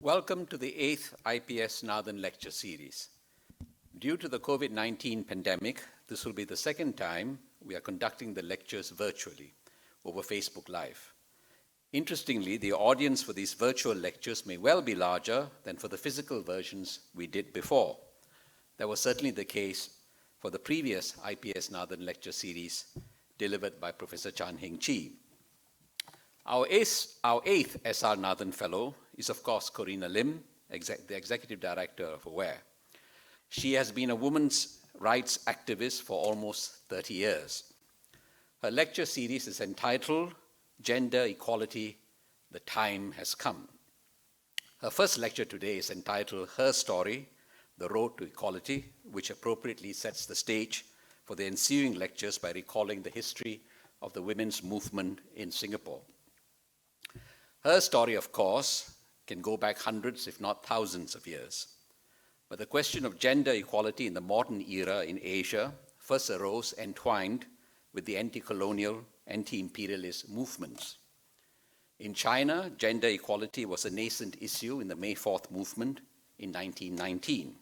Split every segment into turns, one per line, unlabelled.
Welcome to the 8th IPS-Nathan lecture series. Due to the COVID-19 pandemic, this will be the second time we are conducting the lectures virtually over Facebook Live. Interestingly, the audience for these virtual lectures may well be larger than for the physical versions we did before. That was certainly the case for the previous IPS-Nathan lecture series delivered by Professor Chan Heng Chee. Our eighth S.R. Nathan Fellow is, of course, Corinna Lim, the Executive Director of AWARE. She has been a women's rights activist for almost 30 years. Her lecture series is entitled Gender Equality, The Time Has Come. Her first lecture today is entitled Herstory, The Road to Equality, which appropriately sets the stage for the ensuing lectures by recalling the history of the women's movement in Singapore. Her story, of course, can go back hundreds, if not thousands of years. But the question of gender equality in the modern era in Asia first arose entwined with the anti-colonial, anti-imperialist movements. In China, gender equality was a nascent issue in the May 4th movement in 1919.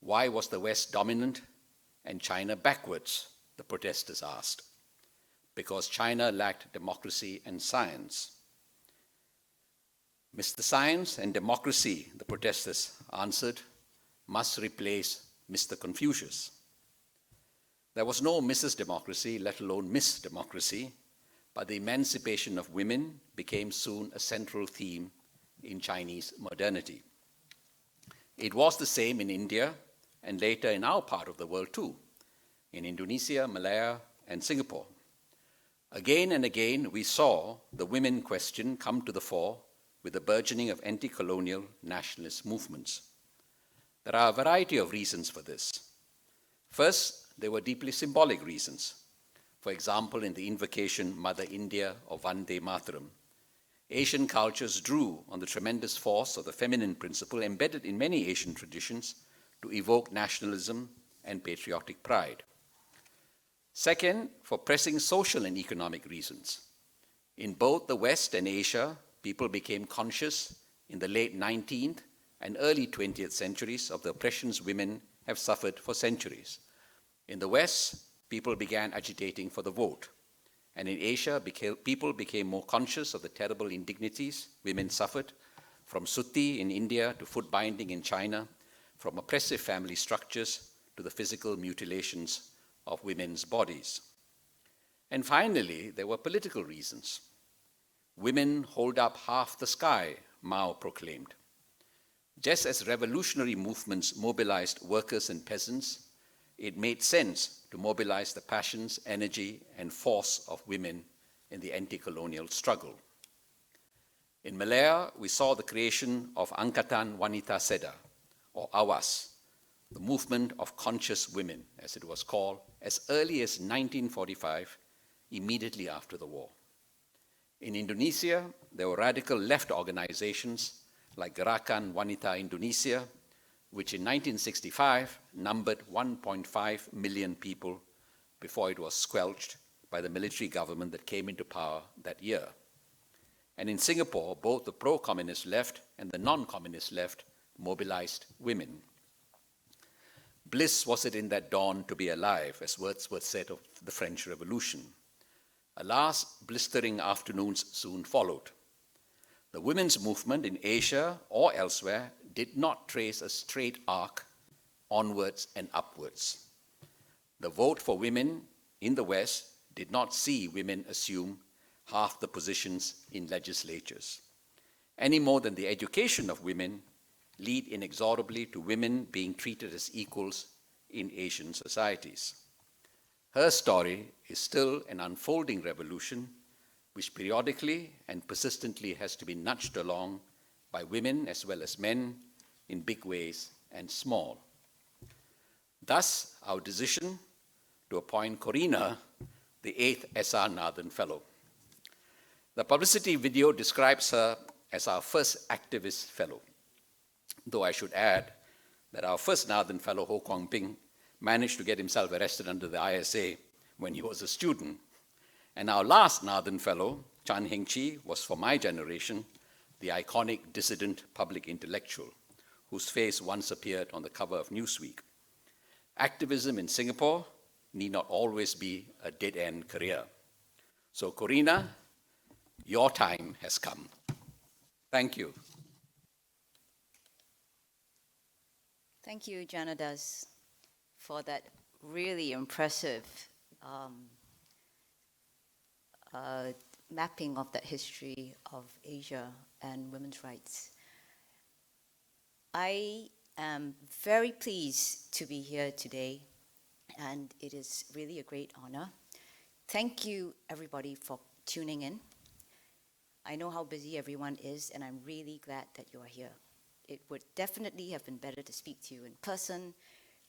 Why was the West dominant and China backwards, the protesters asked. Because China lacked democracy and science. Mr. Science and democracy, the protesters answered, must replace Mr. Confucius. There was no Mrs. Democracy, let alone Miss Democracy, but the emancipation of women became soon a central theme in Chinese modernity. It was the same in India and later in our part of the world too, in Indonesia, Malaya, and Singapore. Again and again, we saw the women question come to the fore with the burgeoning of anti-colonial nationalist movements. There are a variety of reasons for this. First, there were deeply symbolic reasons. For example, in the invocation Mother India or Vande Mataram, Asian cultures drew on the tremendous force of the feminine principle embedded in many Asian traditions to evoke nationalism and patriotic pride. Second, for pressing social and economic reasons. In both the West and Asia, people became conscious in the late 19th and early 20th centuries of the oppressions women have suffered for centuries. In the West, people began agitating for the vote. And in Asia, people became more conscious of the terrible indignities women suffered, from sutti in India to foot binding in China, from oppressive family structures to the physical mutilations of women's bodies. And finally, there were political reasons. Women hold up half the sky, Mao proclaimed. Just as revolutionary movements mobilized workers and peasants, it made sense to mobilize the passions, energy, and force of women in the anti-colonial struggle. In Malaya, we saw the creation of Angkatan Wanita Cedaw, or AWAS, the movement of conscious women, as it was called, as early as 1945, immediately after the war. In Indonesia, there were radical left organizations like Gerakan Wanita Indonesia, which in 1965 numbered 1.5 million people before it was squelched by the military government that came into power that year. And in Singapore, both the pro-communist left and the non-communist left mobilized women. Bliss was it in that dawn to be alive, as Wordsworth said of the French Revolution. Alas, blistering afternoons soon followed. The women's movement in Asia or elsewhere did not trace a straight arc onwards and upwards. The vote for women in the West did not see women assume half the positions in legislatures, any more than the education of women lead inexorably to women being treated as equals in Asian societies. Her story is still an unfolding revolution which periodically and persistently has to be nudged along by women as well as men in big ways and small. Thus, our decision to appoint Corinna the 8th S.R. Nathan Fellow. The publicity video describes her as our first activist fellow, though I should add that our first Nathan Fellow, Ho Kwang Ping, managed to get himself arrested under the ISA when he was a student. And our last Nathan Fellow, Chan Heng Chee, was for my generation, the iconic dissident public intellectual whose face once appeared on the cover of Newsweek. Activism in Singapore need not always be a dead-end career. So, Corinna, your time has come. Thank you.
Thank you, Janadas, for that really impressive mapping of that history of Asia and women's rights. I am very pleased to be here today, and it is really a great honor. Thank you, everybody, for tuning in. I know how busy everyone is, and I'm really glad that you are here. It would definitely have been better to speak to you in person,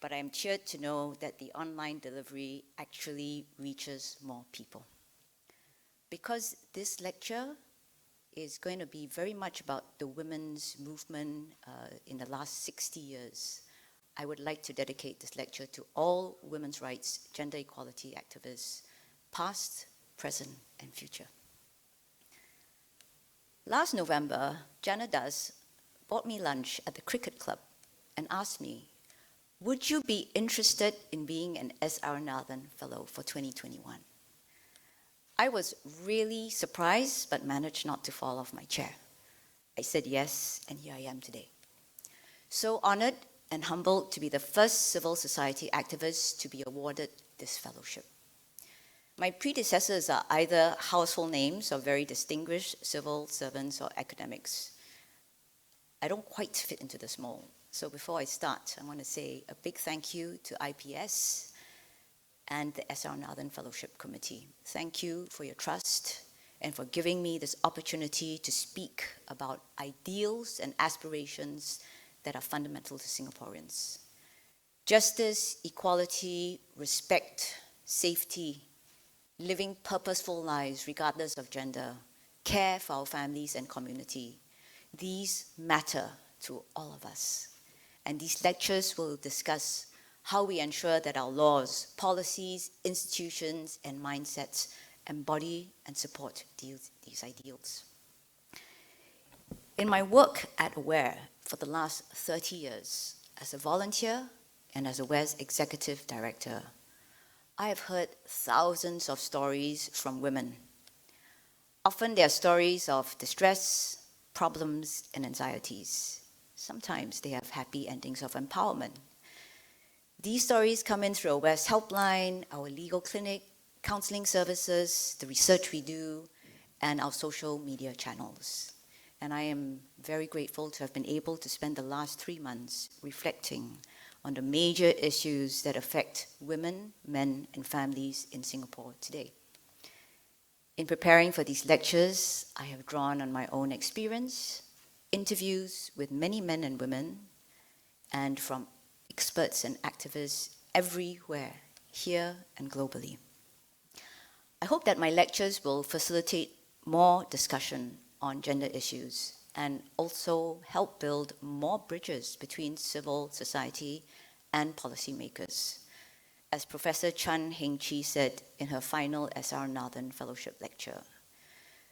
but I'm cheered to know that the online delivery actually reaches more people. Because this lecture is going to be very much about the women's movement in the last 60 years, I would like to dedicate this lecture to all women's rights, gender equality activists, past, present, and future. Last November, Janadas bought me lunch at the cricket club and asked me, would you be interested in being an S.R. Nathan Fellow for 2021? I was really surprised, but managed not to fall off my chair. I said yes, and here I am today. So honored and humbled to be the first civil society activist to be awarded this fellowship. My predecessors are either household names or very distinguished civil servants or academics. I don't quite fit into this mold. So before I start, I want to say a big thank you to IPS and the S.R. Nathan Fellowship Committee. Thank you for your trust and for giving me this opportunity to speak about ideals and aspirations that are fundamental to Singaporeans. Justice, equality, respect, safety, living purposeful lives regardless of gender, care for our families and community. These matter to all of us. And these lectures will discuss how we ensure that our laws, policies, institutions, and mindsets embody and support these ideals. In my work at AWARE for the last 30 years, as a volunteer and as AWARE's executive director, I have heard thousands of stories from women. Often they are stories of distress, problems, and anxieties. Sometimes they have happy endings of empowerment. These stories come in through AWARE's helpline, our legal clinic, counseling services, the research we do, and our social media channels. And I am very grateful to have been able to spend the last 3 months reflecting on the major issues that affect women, men, and families in Singapore today. In preparing for these lectures, I have drawn on my own experience, interviews with many men and women, and from experts and activists everywhere, here and globally. I hope that my lectures will facilitate more discussion on gender issues and also help build more bridges between civil society and policymakers. As Professor Chan Heng Chi said in her final S.R. Nathan Fellowship lecture,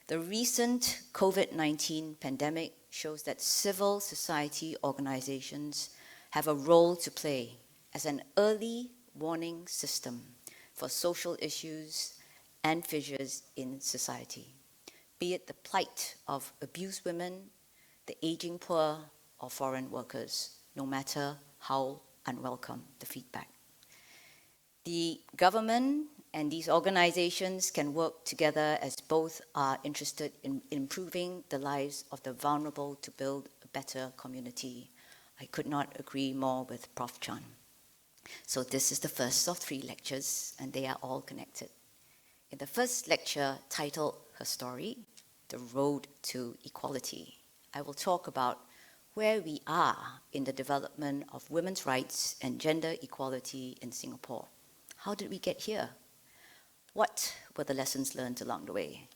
the recent COVID-19 pandemic shows that civil society organizations have a role to play as an early warning system for social issues and fissures in society, be it the plight of abused women, the aging poor, or foreign workers, no matter how unwelcome the feedback. The government and these organizations can work together as both are interested in improving the lives of the vulnerable to build a better community. I could not agree more with Prof. Chan. So this is the first of 3 lectures, and they are all connected. In the first lecture, titled Herstory, The Road to Equality, I will talk about where we are in the development of women's rights and gender equality in Singapore. How did we get here? What were the lessons learned along the way?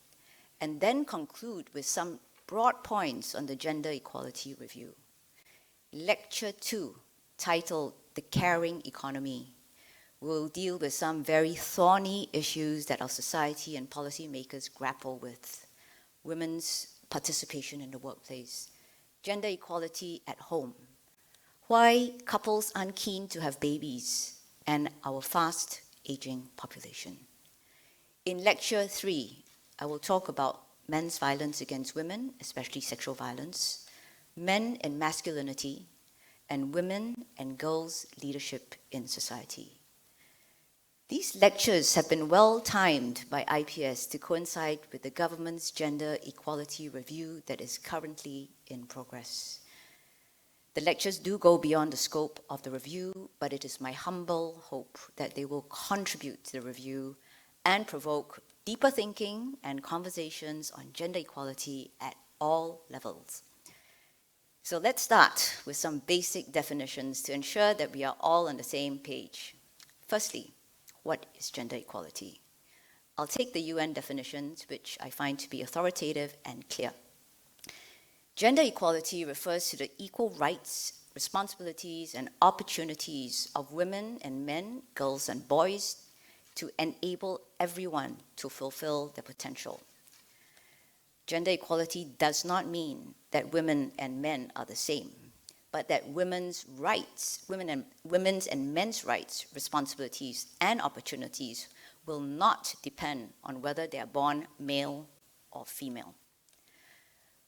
And then conclude with some broad points on the Gender Equality Review. Lecture 2, titled The Caring Economy, will deal with some very thorny issues that our society and policymakers grapple with. Women's participation in the workplace, gender equality at home, why couples aren't keen to have babies, and our fast aging population. In lecture 3, I will talk about men's violence against women, especially sexual violence, men and masculinity, and women and girls' leadership in society. These lectures have been well timed by IPS to coincide with the government's gender equality review that is currently in progress. The lectures do go beyond the scope of the review, but it is my humble hope that they will contribute to the review and provoke deeper thinking and conversations on gender equality at all levels. So let's start with some basic definitions to ensure that we are all on the same page. Firstly, what is gender equality? I'll take the UN definitions, which I find to be authoritative and clear. Gender equality refers to the equal rights, responsibilities, and opportunities of women and men, girls and boys, to enable everyone to fulfill their potential. Gender equality does not mean that women and men are the same, but that women's and men's rights, responsibilities, and opportunities will not depend on whether they are born male or female.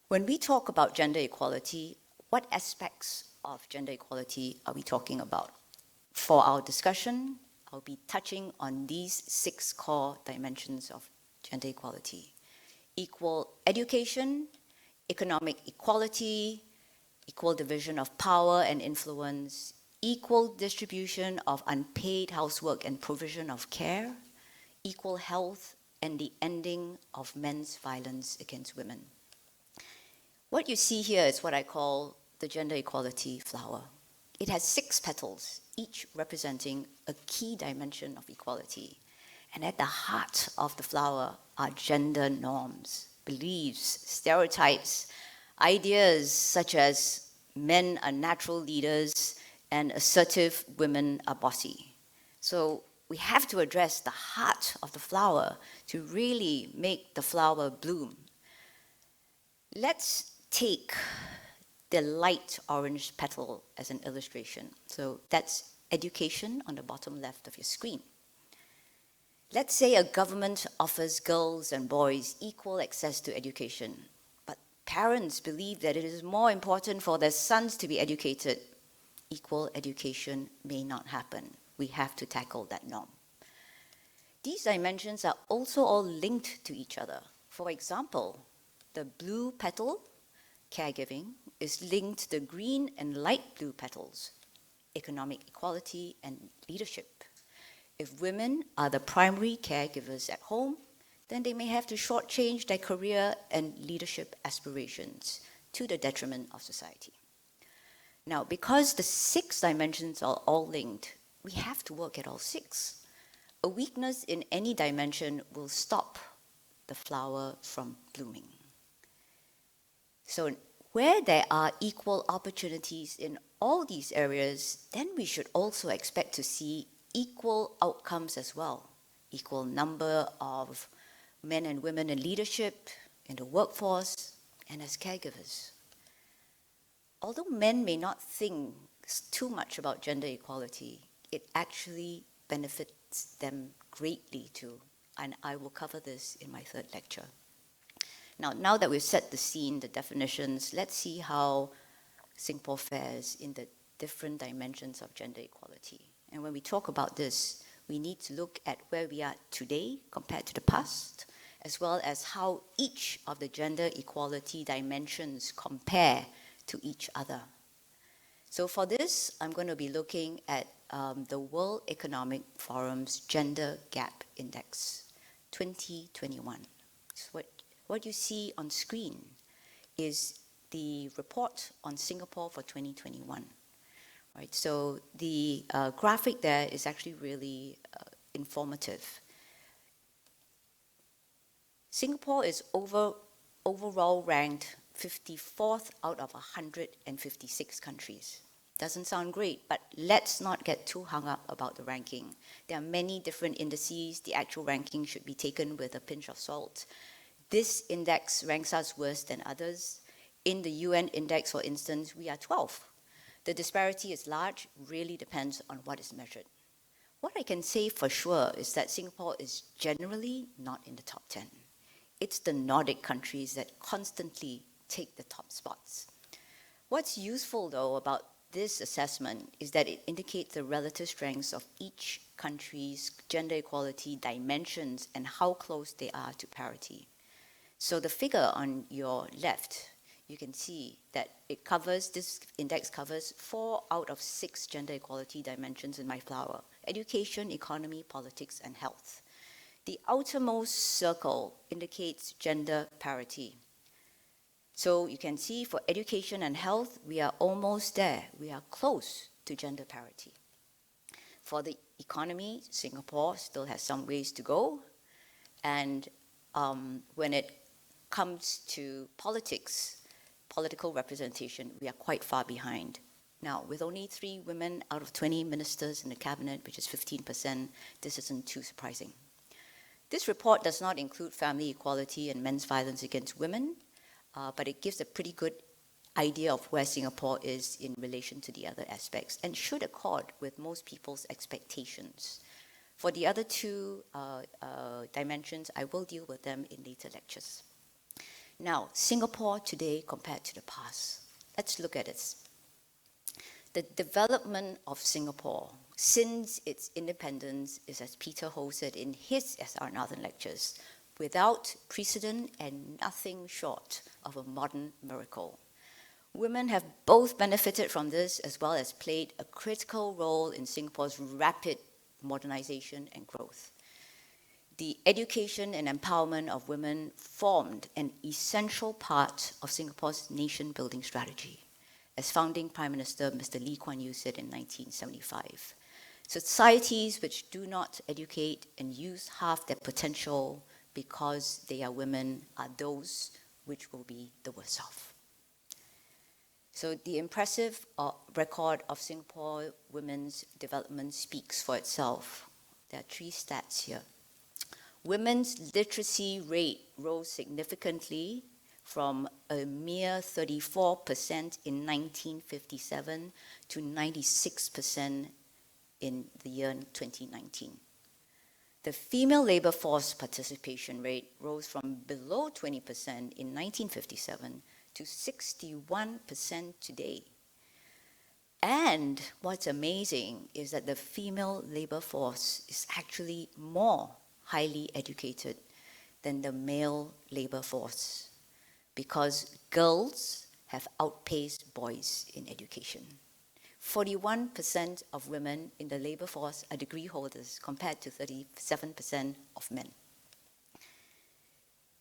When we talk about gender equality, what aspects of gender equality are we talking about? For our discussion, I'll be touching on these 6 core dimensions of gender equality: equal education, economic equality, equal division of power and influence, equal distribution of unpaid housework and provision of care, equal health, and the ending of men's violence against women. What you see here is what I call the gender equality flower. It has 6 petals, each representing a key dimension of equality. And at the heart of the flower are gender norms, beliefs, stereotypes, ideas such as men are natural leaders and assertive women are bossy. So we have to address the heart of the flower to really make the flower bloom. Let's take the light orange petal as an illustration. So that's education on the bottom left of your screen. Let's say a government offers girls and boys equal access to education, but parents believe that it is more important for their sons to be educated. Equal education may not happen. We have to tackle that norm. These dimensions are also all linked to each other. For example, the blue petal, caregiving, is linked to the green and light blue petals, economic equality and leadership. If women are the primary caregivers at home, then they may have to shortchange their career and leadership aspirations to the detriment of society. Now, because the 6 dimensions are all linked, we have to work at all 6. A weakness in any dimension will stop the flower from blooming. So where there are equal opportunities in all these areas, then we should also expect to see equal outcomes as well. Equal number of men and women in leadership, in the workforce, and as caregivers. Although men may not think too much about gender equality, it actually benefits them greatly too. And I will cover this in my 3rd lecture. Now that we've set the scene, the definitions, let's see how Singapore fares in the different dimensions of gender equality. And when we talk about this, we need to look at where we are today compared to the past, as well as how each of the gender equality dimensions compare to each other. So for this, I'm going to be looking at the World Economic Forum's Gender Gap Index 2021. So what you see on screen is the report on Singapore for 2021. Right, so the graphic there is actually really informative. Singapore is overall ranked 54th out of 156 countries. Doesn't sound great, but let's not get too hung up about the ranking. There are many different indices. The actual ranking should be taken with a pinch of salt. This index ranks us worse than others. In the UN index, for instance, we are 12. The disparity is large, really depends on what is measured. What I can say for sure is that Singapore is generally not in the top 10. It's the Nordic countries that constantly take the top spots. What's useful, though, about this assessment is that it indicates the relative strengths of each country's gender equality dimensions and how close they are to parity. So the figure on your left, you can see that this index covers 4 out of 6 gender equality dimensions in my flower: education, economy, politics, and health. The outermost circle indicates gender parity. So you can see for education and health, we are almost there. We are close to gender parity. For the economy, Singapore still has some ways to go. And when it comes to politics, political representation, we are quite far behind. Now, with only 3 women out of 20 ministers in the cabinet, which is 15%, this isn't too surprising. This report does not include family equality and men's violence against women, but it gives a pretty good idea of where Singapore is in relation to the other aspects and should accord with most people's expectations. For the other 2 dimensions, I will deal with them in later lectures. Now, Singapore today compared to the past. Let's look at this. The development of Singapore since its independence is, as Peter Ho said in his SR Nathan lectures, without precedent and nothing short of a modern miracle. Women have both benefited from this as well as played a critical role in Singapore's rapid modernization and growth. The education and empowerment of women formed an essential part of Singapore's nation-building strategy, as founding Prime Minister Mr. Lee Kuan Yew said in 1975. Societies which do not educate and use half their potential because they are women are those which will be the worst off. So the impressive record of Singapore women's development speaks for itself. There are 3 stats here. Women's literacy rate rose significantly from a mere 34% in 1957 to 96% in the year 2019. The female labor force participation rate rose from below 20% in 1957 to 61% today. And what's amazing is that the female labor force is actually more highly educated than the male labor force because girls have outpaced boys in education. 41% of women in the labor force are degree holders compared to 37% of men.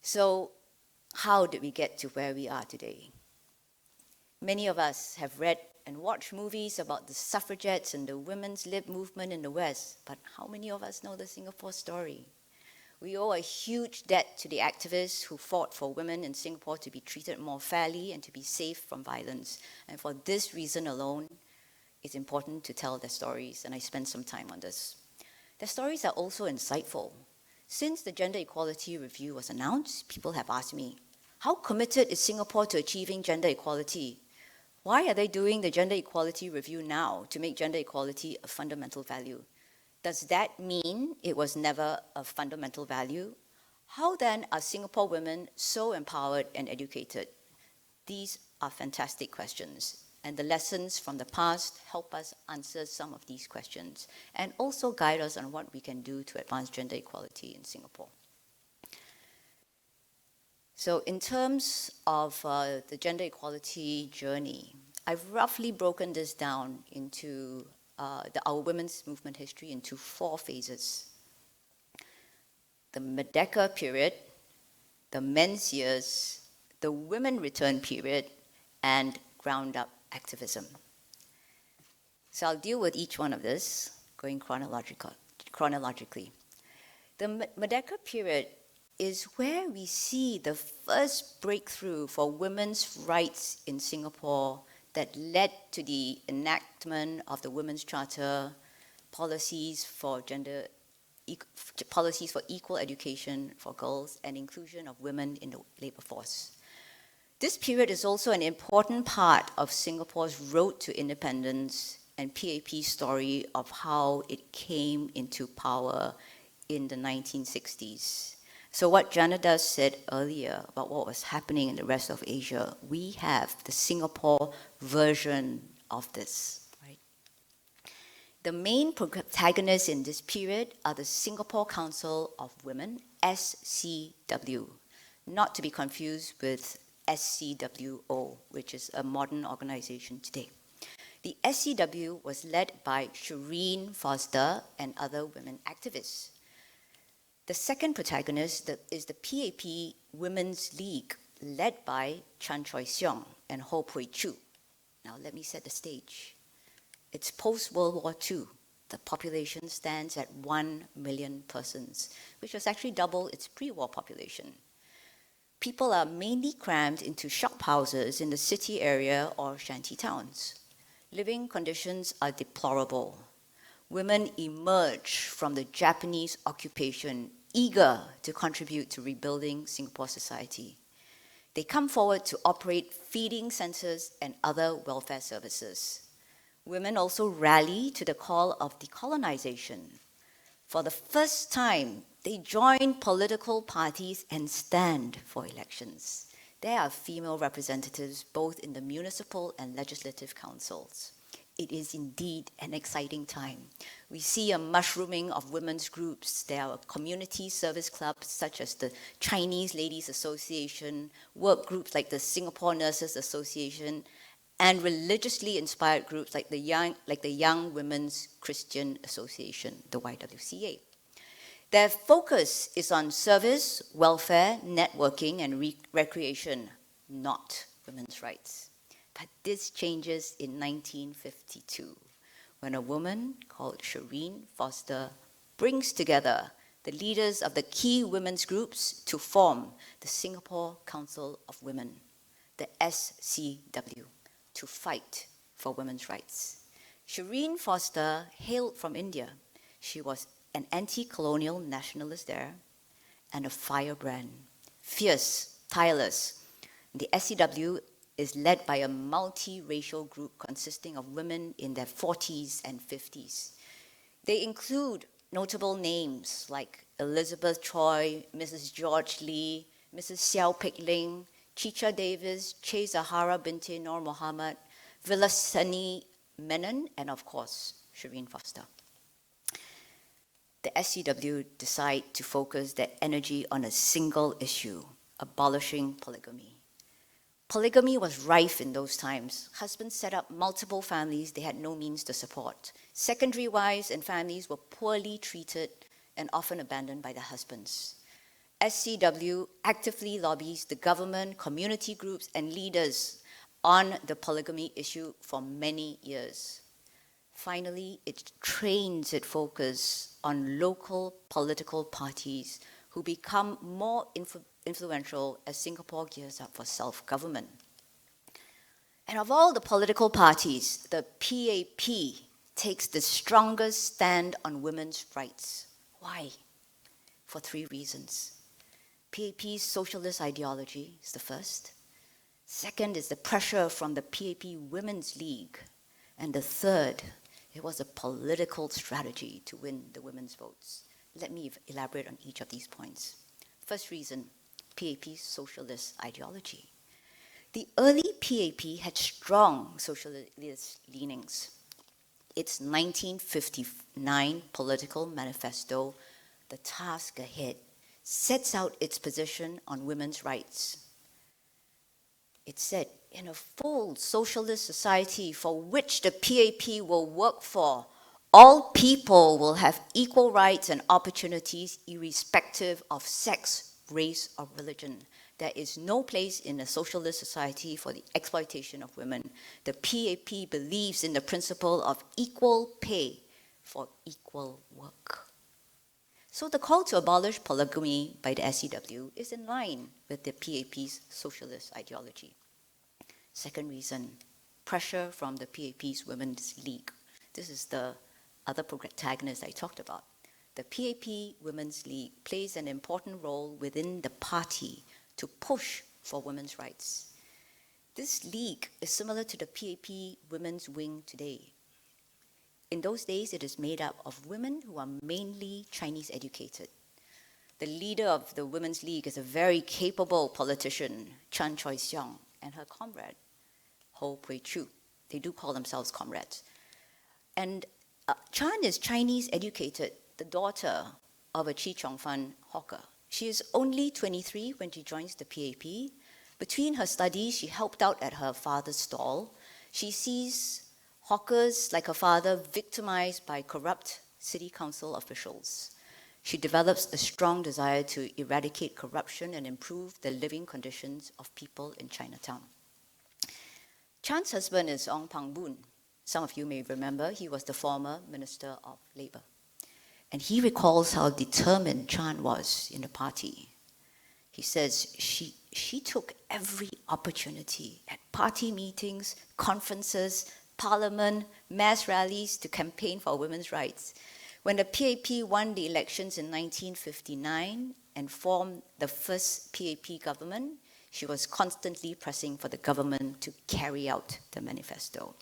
So how did we get to where we are today? Many of us have read and watched movies about the suffragettes and the women's lib movement in the West, but how many of us know the Singapore story? We owe a huge debt to the activists who fought for women in Singapore to be treated more fairly and to be safe from violence. And for this reason alone, it's important to tell their stories, and I spent some time on this. Their stories are also insightful. Since the Gender Equality Review was announced, people have asked me, how committed is Singapore to achieving gender equality? Why are they doing the Gender Equality Review now to make gender equality a fundamental value? Does that mean it was never a fundamental value? How then are Singapore women so empowered and educated? These are fantastic questions, and the lessons from the past help us answer some of these questions and also guide us on what we can do to advance gender equality in Singapore. So in terms of the gender equality journey, I've roughly broken this down into our women's movement history into 4 phases. The Merdeka period, the men's years, the women return period, and ground-up activism. So I'll deal with each one of this, going chronologically. The Merdeka period is where we see the first breakthrough for women's rights in Singapore that led to the enactment of the Women's Charter, policies for gender policies for equal education for girls and inclusion of women in the labor force. This period is also an important part of Singapore's road to independence and PAP's story of how it came into power in the 1960s. So what Janada said earlier about what was happening in the rest of Asia, we have the Singapore version of this. Right? The main protagonists in this period are the Singapore Council of Women, SCW, not to be confused with SCWO, which is a modern organization today. The SCW was led by Shireen Foster and other women activists. The second protagonist is the PAP Women's League, led by Chan Choi Siong and Ho Pui Chu. Now let me set the stage. It's post-World War II. The population stands at 1 million persons, which was actually double its pre-war population. People are mainly crammed into shop houses in the city area or shanty towns. Living conditions are deplorable. Women emerge from the Japanese occupation eager to contribute to rebuilding Singapore society. They come forward to operate feeding centers and other welfare services. Women also rally to the call of decolonization. For the first time, they join political parties and stand for elections. There are female representatives both in the municipal and legislative councils. It is indeed an exciting time. We see a mushrooming of women's groups. There are community service clubs such as the Chinese Ladies Association, work groups like the Singapore Nurses Association, and religiously inspired groups like the Young Women's Christian Association, the YWCA. Their focus is on service, welfare, networking, and recreation, not women's rights. But this changes in 1952, when a woman called Shireen Foster brings together the leaders of the key women's groups to form the Singapore Council of Women, the SCW, to fight for women's rights. Shireen Foster hailed from India. She was an anti-colonial nationalist there and a firebrand, fierce, tireless. The SCW is led by a multiracial group consisting of women in their 40s and 50s. They include notable names like Elizabeth Choi, Mrs. George Lee, Mrs. Xiao Pik Ling, Chicha Davis, Che Zahara Binti Nur Muhammad, Vilasani Menon, and of course, Shireen Foster. The SCW decide to focus their energy on a single issue, abolishing polygamy. Polygamy was rife in those times. Husbands set up multiple families they had no means to support. Secondary wives and families were poorly treated and often abandoned by their husbands. SCW actively lobbies the government, community groups, and leaders on the polygamy issue for many years. Finally, it trains its focus on local political parties who become more influential as Singapore gears up for self-government. And of all the political parties, the PAP takes the strongest stand on women's rights. Why? For 3 reasons. PAP's socialist ideology is the first. Second is the pressure from the PAP Women's League. And the third, it was a political strategy to win the women's votes. Let me elaborate on each of these points. First reason, PAP's socialist ideology. The early PAP had strong socialist leanings. Its 1959 political manifesto, The Task Ahead, sets out its position on women's rights. It said, in a full socialist society for which the PAP will work for, all people will have equal rights and opportunities irrespective of sex, race, or religion. There is no place in a socialist society for the exploitation of women. The PAP believes in the principle of equal pay for equal work. So the call to abolish polygamy by the SCW is in line with the PAP's socialist ideology. Second reason, pressure from the PAP's Women's League. This is the other protagonist I talked about. the PAP Women's League plays an important role within the party to push for women's rights. This league is similar to the PAP Women's Wing today. In those days, it is made up of women who are mainly Chinese educated. The leader of the Women's League is a very capable politician, Chan Choi-siong, and her comrade, Ho Pui-chu. They do call themselves comrades. And Chan is Chinese educated, the daughter of a Chi Chong Fan hawker. She is only 23 when she joins the PAP. Between her studies, she helped out at her father's stall. She sees hawkers like her father victimized by corrupt city council officials. She develops a strong desire to eradicate corruption and improve the living conditions of people in Chinatown. Chan's husband is Ong Pang-boon. Some of you may remember he was the former Minister of Labour. And he recalls how determined Chan was in the party. He says she took every opportunity at party meetings, conferences, parliament, mass rallies to campaign for women's rights. When the PAP won the elections in 1959 and formed the first PAP government, she was constantly pressing for the government to carry out the manifesto.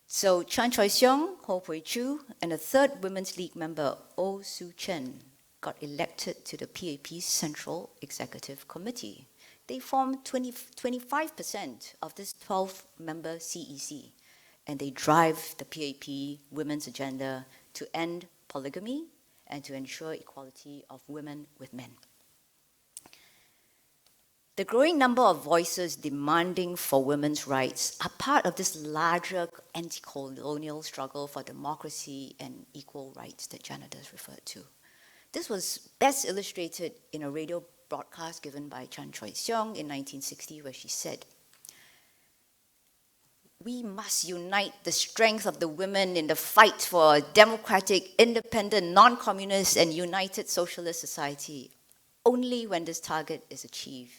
So Chan Choi-siong, Ho Pui-chu, and a third Women's League member, Oh Soo-chen, got elected to the PAP's Central Executive Committee. They formed 25% of this 12-member CEC, and they drive the PAP Women's Agenda to end polygamy and to ensure equality of women with men. The growing number of voices demanding for women's rights are part of this larger anti-colonial struggle for democracy and equal rights that Janet has referred to. This was best illustrated in a radio broadcast given by Chan Choi-siong in 1960, where she said, "We must unite the strength of the women in the fight for a democratic, independent, non-communist, and united socialist society. Only when this target is achieved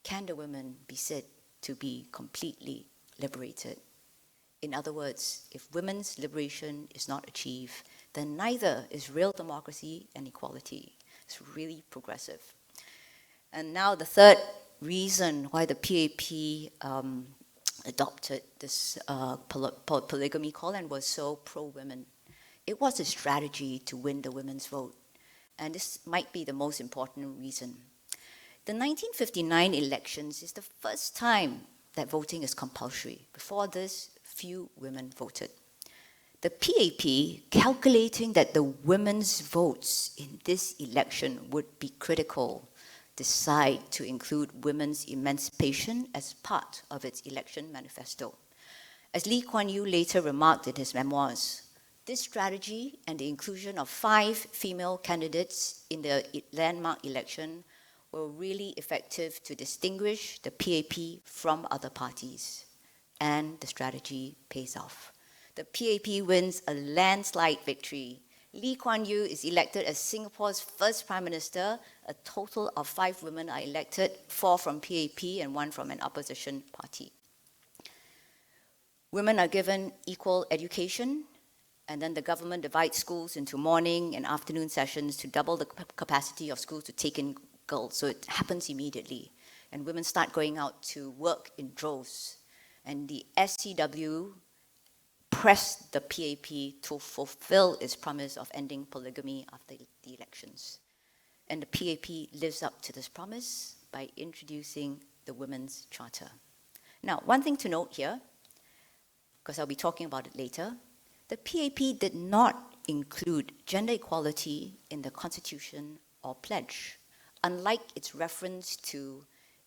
can the women be said to be completely liberated." In other words, if women's liberation is not achieved, then neither is real democracy and equality. It's really progressive. And now the third reason why the PAP adopted this polygamy call and was so pro-women. It was a strategy to win the women's vote. And this might be the most important reason. The 1959 elections is the first time that voting is compulsory. Before this, few women voted. The PAP, calculating that the women's votes in this election would be critical, decide to include women's emancipation as part of its election manifesto. As Lee Kuan Yew later remarked in his memoirs, this strategy and the inclusion of 5 female candidates in the landmark election were really effective to distinguish the PAP from other parties. And the strategy pays off. The PAP wins a landslide victory. Lee Kuan Yew is elected as Singapore's first Prime Minister. A total of 5 women are elected, 4 from PAP and 1 from an opposition party. Women are given equal education, and then the government divides schools into morning and afternoon sessions to double the capacity of schools to take in girls. So it happens immediately. And women start going out to work in droves. And the SCW pressed the PAP to fulfill its promise of ending polygamy after the elections. And the PAP lives up to this promise by introducing the Women's Charter. Now, one thing to note here, because I'll be talking about it later, the PAP did not include gender equality in the Constitution or pledge, unlike its reference to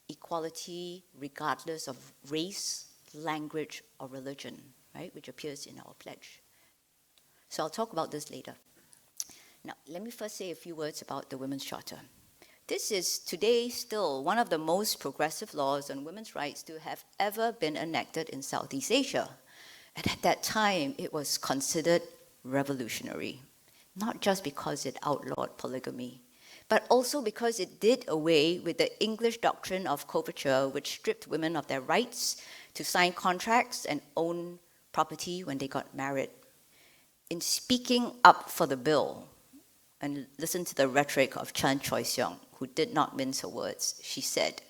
equality regardless of race, language, or religion, right, which appears in our pledge. So I'll talk about this later. Now, let me first say a few words about the Women's Charter. This is today still one of the most progressive laws on women's rights to have ever been enacted in Southeast Asia. And at that time, it was considered revolutionary, not just because it outlawed polygamy, but also because it did away with the English doctrine of coverture, which stripped women of their rights to sign contracts and own property when they got married. In speaking up for the bill, and listen to the rhetoric of Chan Choi-seong, who did not mince her words. She said,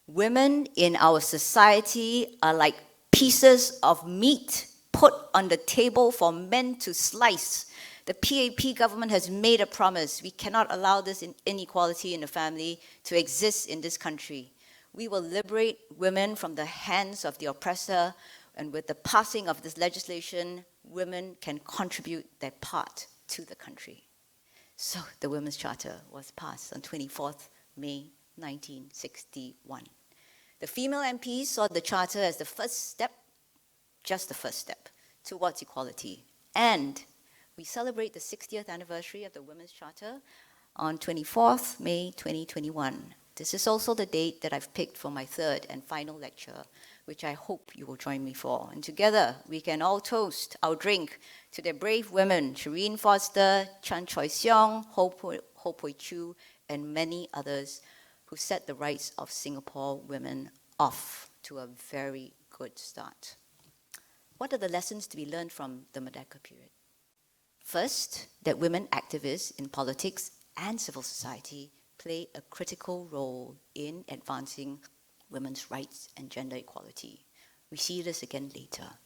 "Women in our society are like pieces of meat put on the table for men to slice. The PAP government has made a promise. We cannot allow this inequality in the family to exist in this country. We will liberate women from the hands of the oppressor, and with the passing of this legislation, women can contribute their part to the country." So the Women's Charter was passed on 24th May 1961. The female MPs saw the Charter as the first step, just the first step, towards equality. And we celebrate the 60th anniversary of the Women's Charter on 24th May 2021. This is also the date that I've picked for my third and final lecture, which I hope you will join me for. And together, we can all toast our drink to the brave women, Shireen Foster, Chan Choi-seong, Ho Pui-chu, and many others who set the rights of Singapore women off to a very good start. What are the lessons to be learned from the Merdeka period? First, that women activists in politics and civil society play a critical role in advancing women's rights and gender equality. We see this again later.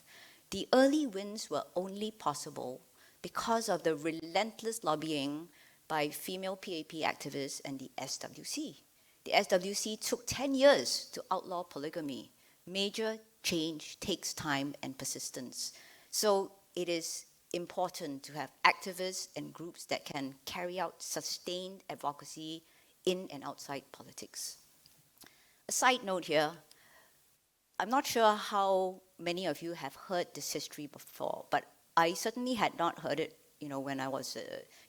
The early wins were only possible because of the relentless lobbying by female PAP activists and the SWC. The SWC took 10 years to outlaw polygamy. Major change takes time and persistence. So it is important to have activists and groups that can carry out sustained advocacy in and outside politics. A side note here, I'm not sure how many of you have heard this history before, but I certainly had not heard it, when I was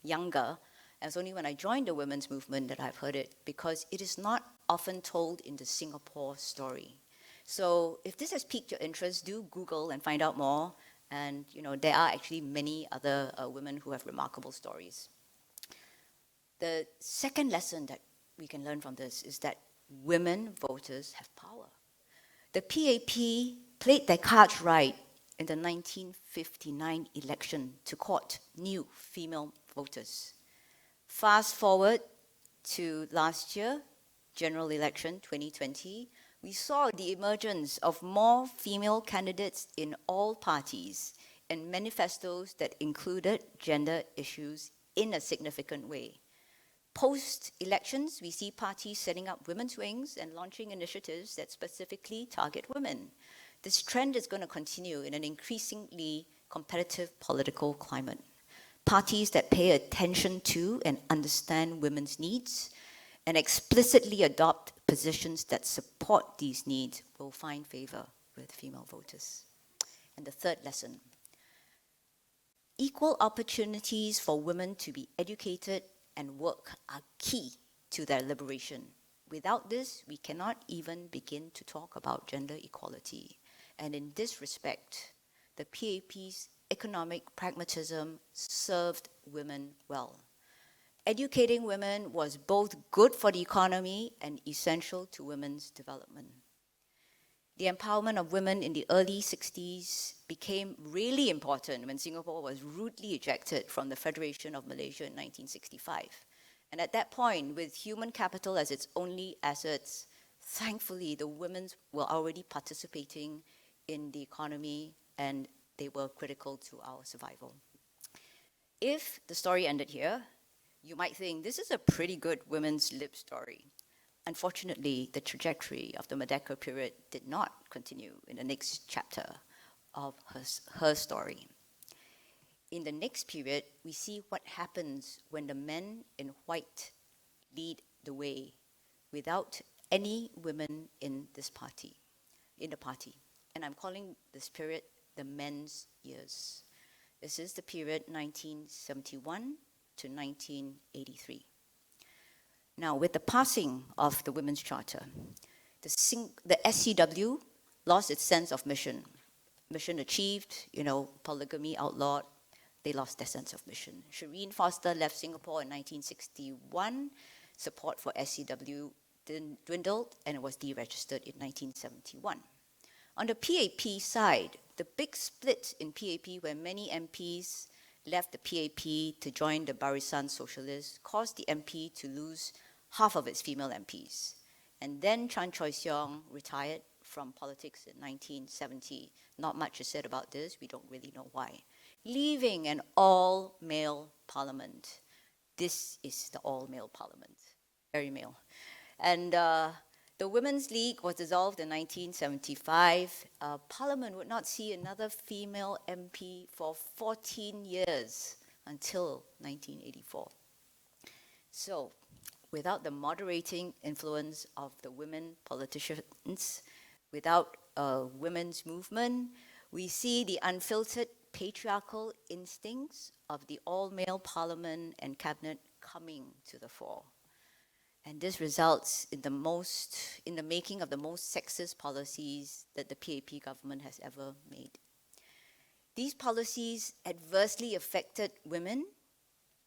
younger. It was only when I joined the women's movement that I've heard it, because it is not often told in the Singapore story. So if this has piqued your interest, do Google and find out more. And there are actually many other women who have remarkable stories. The second lesson that we can learn from this is that women voters have power. The PAP played their cards right in the 1959 election to court new female voters. Fast forward to last year, general election 2020, we saw the emergence of more female candidates in all parties and manifestos that included gender issues in a significant way. Post-elections, we see parties setting up women's wings and launching initiatives that specifically target women. This trend is going to continue in an increasingly competitive political climate. Parties that pay attention to and understand women's needs and explicitly adopt positions that support these needs will find favor with female voters. And the third lesson, equal opportunities for women to be educated and work are key to their liberation. Without this, we cannot even begin to talk about gender equality. And in this respect, the PAP's economic pragmatism served women well. Educating women was both good for the economy and essential to women's development. The empowerment of women in the early 60s became really important when Singapore was rudely ejected from the Federation of Malaysia in 1965. And at that point, with human capital as its only assets, thankfully the women were already participating in the economy and they were critical to our survival. If the story ended here, you might think this is a pretty good women's lib story. Unfortunately, the trajectory of the Merdeka period did not continue in the next chapter of her story. In the next period, we see what happens when the men in white lead the way without any women in the party. And I'm calling this period the men's years. This is the period 1971 to 1983. Now, with the passing of the Women's Charter, the SCW lost its sense of mission. Mission achieved, polygamy outlawed, they lost their sense of mission. Shireen Foster left Singapore in 1961. Support for SCW dwindled and it was deregistered in 1971. On the PAP side, the big split in PAP where many MPs left the PAP to join the Barisan Socialists, caused the MP to lose half of its female MPs. And then Chan Choi Siong retired from politics in 1970. Not much is said about this, we don't really know why. Leaving an all-male parliament. This is the all-male parliament, very male. And the Women's League was dissolved in 1975. Parliament would not see another female MP for 14 years until 1984. So, without the moderating influence of the women politicians, without a women's movement, we see the unfiltered patriarchal instincts of the all-male parliament and cabinet coming to the fore. And this results in the making of the most sexist policies that the PAP government has ever made. These policies adversely affected women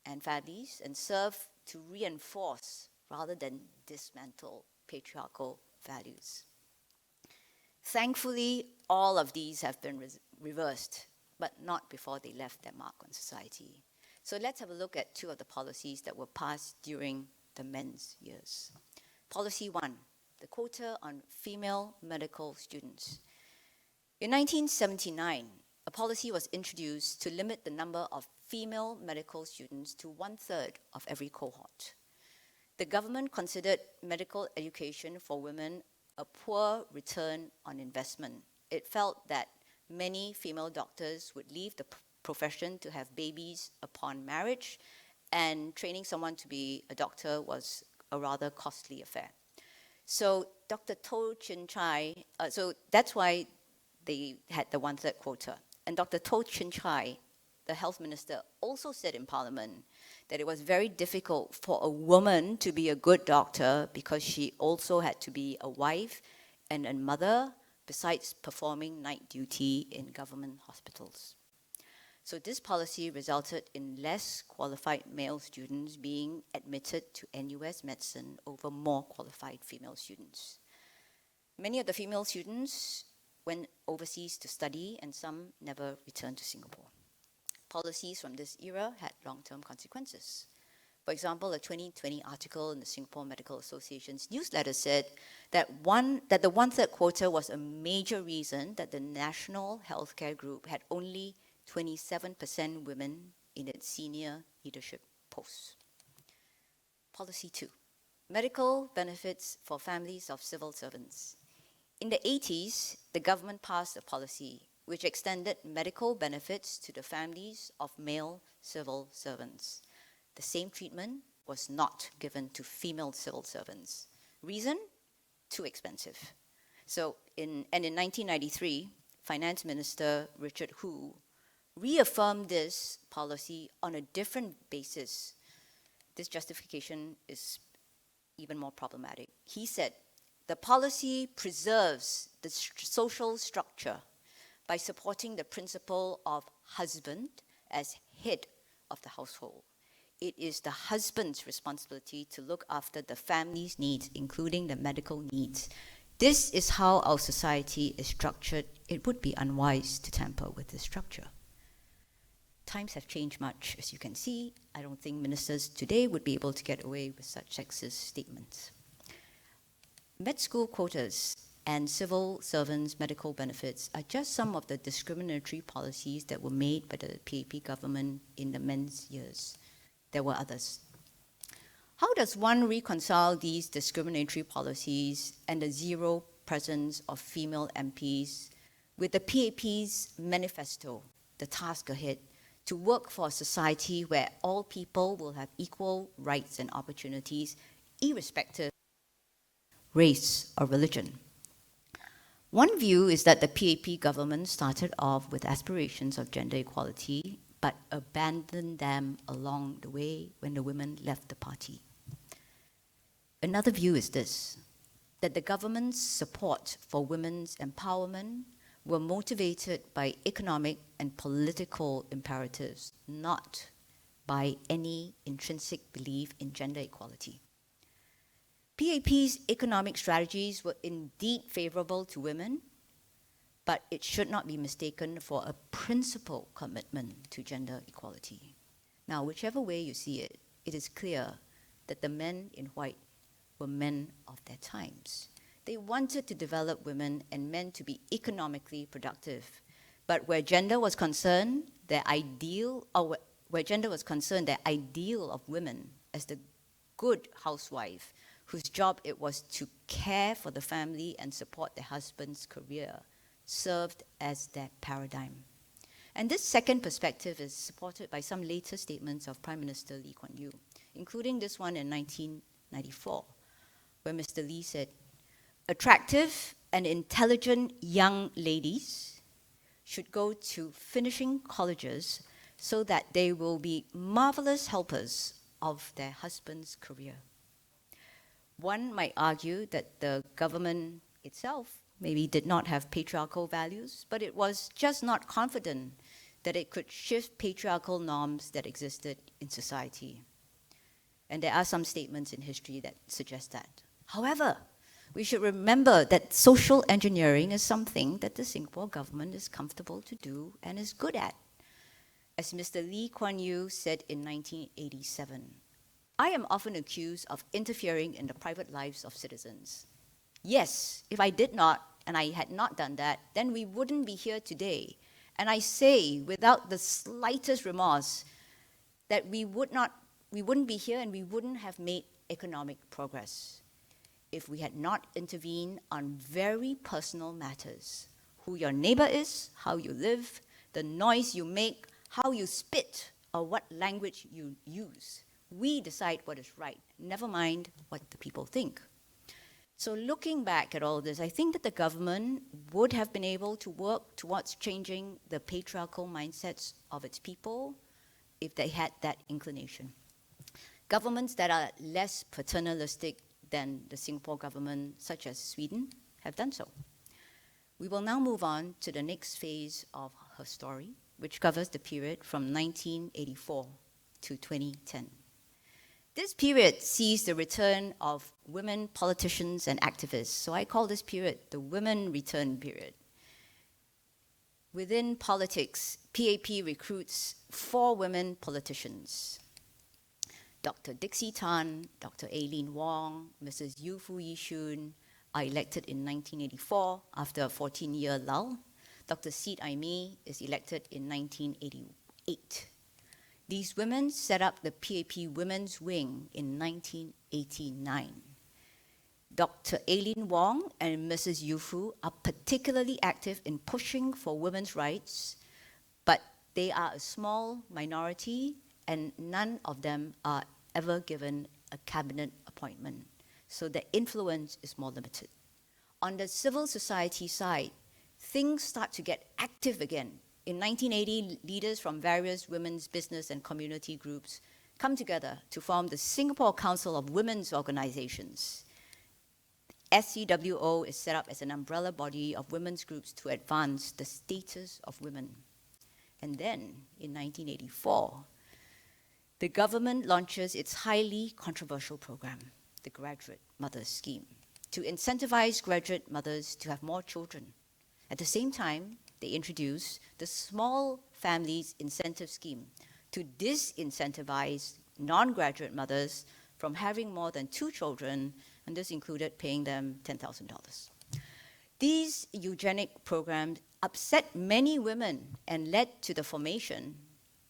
and families and serve to reinforce rather than dismantle patriarchal values. Thankfully, all of these have been reversed, but not before they left their mark on society. So let's have a look at two of the policies that were passed during the men's years. Policy 1, the quota on female medical students. In 1979, a policy was introduced to limit the number of female medical students to 1/3 of every cohort. The government considered medical education for women a poor return on investment. It felt that many female doctors would leave the profession to have babies upon marriage, and training someone to be a doctor was a rather costly affair. So Dr. Toh Chin Chai, so that's why they had the 1/3 quota. And Dr. Toh Chin Chai, the health minister, also said in Parliament that it was very difficult for a woman to be a good doctor because she also had to be a wife and a mother, besides performing night duty in government hospitals. So this policy resulted in less qualified male students being admitted to NUS medicine over more qualified female students. Many of the female students went overseas to study, and some never returned to Singapore. Policies from this era had long-term consequences. For example, a 2020 article in the Singapore Medical Association's newsletter said that the 1/3 quota was a major reason that the National Healthcare Group had only 27% women in its senior leadership posts. Policy 2, medical benefits for families of civil servants. In the 80s, the government passed a policy which extended medical benefits to the families of male civil servants. The same treatment was not given to female civil servants. Reason? Too expensive. So in 1993, Finance Minister Richard Hu reaffirmed this policy on a different basis. This justification is even more problematic. He said, the policy preserves the social structure by supporting the principle of husband as head of the household. It is the husband's responsibility to look after the family's needs, including the medical needs. This is how our society is structured. It would be unwise to tamper with this structure. Times have changed much, as you can see. I don't think ministers today would be able to get away with such sexist statements. Med school quotas and civil servants' medical benefits are just some of the discriminatory policies that were made by the PAP government in the men's years. There were others. How does one reconcile these discriminatory policies and the zero presence of female MPs with the PAP's manifesto, the task ahead, to work for a society where all people will have equal rights and opportunities, irrespective of race or religion? One view is that the PAP government started off with aspirations of gender equality, but abandoned them along the way when the women left the party. Another view is this, that the government's support for women's empowerment were motivated by economic and political imperatives, not by any intrinsic belief in gender equality. PAP's economic strategies were indeed favorable to women, but it should not be mistaken for a principal commitment to gender equality. Now, whichever way you see it, it is clear that the men in white were men of their times. They wanted to develop women and men to be economically productive. But where gender was concerned, their ideal of women as the good housewife, whose job it was to care for the family and support their husband's career, served as their paradigm. And this second perspective is supported by some later statements of Prime Minister Lee Kuan Yew, including this one in 1994, where Mr. Lee said, "Attractive and intelligent young ladies should go to finishing colleges so that they will be marvelous helpers of their husband's career." One might argue that the government itself maybe did not have patriarchal values, but it was just not confident that it could shift patriarchal norms that existed in society. And there are some statements in history that suggest that. However, we should remember that social engineering is something that the Singapore government is comfortable to do and is good at. As Mr. Lee Kuan Yew said in 1987, "I am often accused of interfering in the private lives of citizens. Yes, if I did not, and I had not done that, then we wouldn't be here today. And I say without the slightest remorse that we wouldn't be here and we wouldn't have made economic progress if we had not intervened on very personal matters. Who your neighbor is, how you live, the noise you make, how you spit, or what language you use. We decide what is right, never mind what the people think." So looking back at all this, I think that the government would have been able to work towards changing the patriarchal mindsets of its people if they had that inclination. Governments that are less paternalistic than the Singapore government, such as Sweden, have done so. We will now move on to the next phase of Herstory, which covers the period from 1984 to 2010. This period sees the return of women politicians and activists, so I call this period the Women Return period. Within politics, PAP recruits 4 women politicians. Dr. Dixie Tan, Dr. Aileen Wong, Mrs. Yu Fu Yishun are elected in 1984 after a 14-year lull. Dr. Seet Ai Mee is elected in 1988. These women set up the PAP Women's Wing in 1989. Dr. Aileen Wong and Mrs. Yu Fu are particularly active in pushing for women's rights, but they are a small minority and none of them are ever given a cabinet appointment, so their influence is more limited. On the civil society side, things start to get active again. In 1980, leaders from various women's business and community groups come together to form the Singapore Council of Women's Organizations. SCWO is set up as an umbrella body of women's groups to advance the status of women. And then, in 1984, the government launches its highly controversial program, the Graduate Mothers Scheme, to incentivize graduate mothers to have more children. At the same time, they introduced the Small Families Incentive Scheme to disincentivize non-graduate mothers from having more than 2 children, and this included paying them $10,000. These eugenic programs upset many women and led to the formation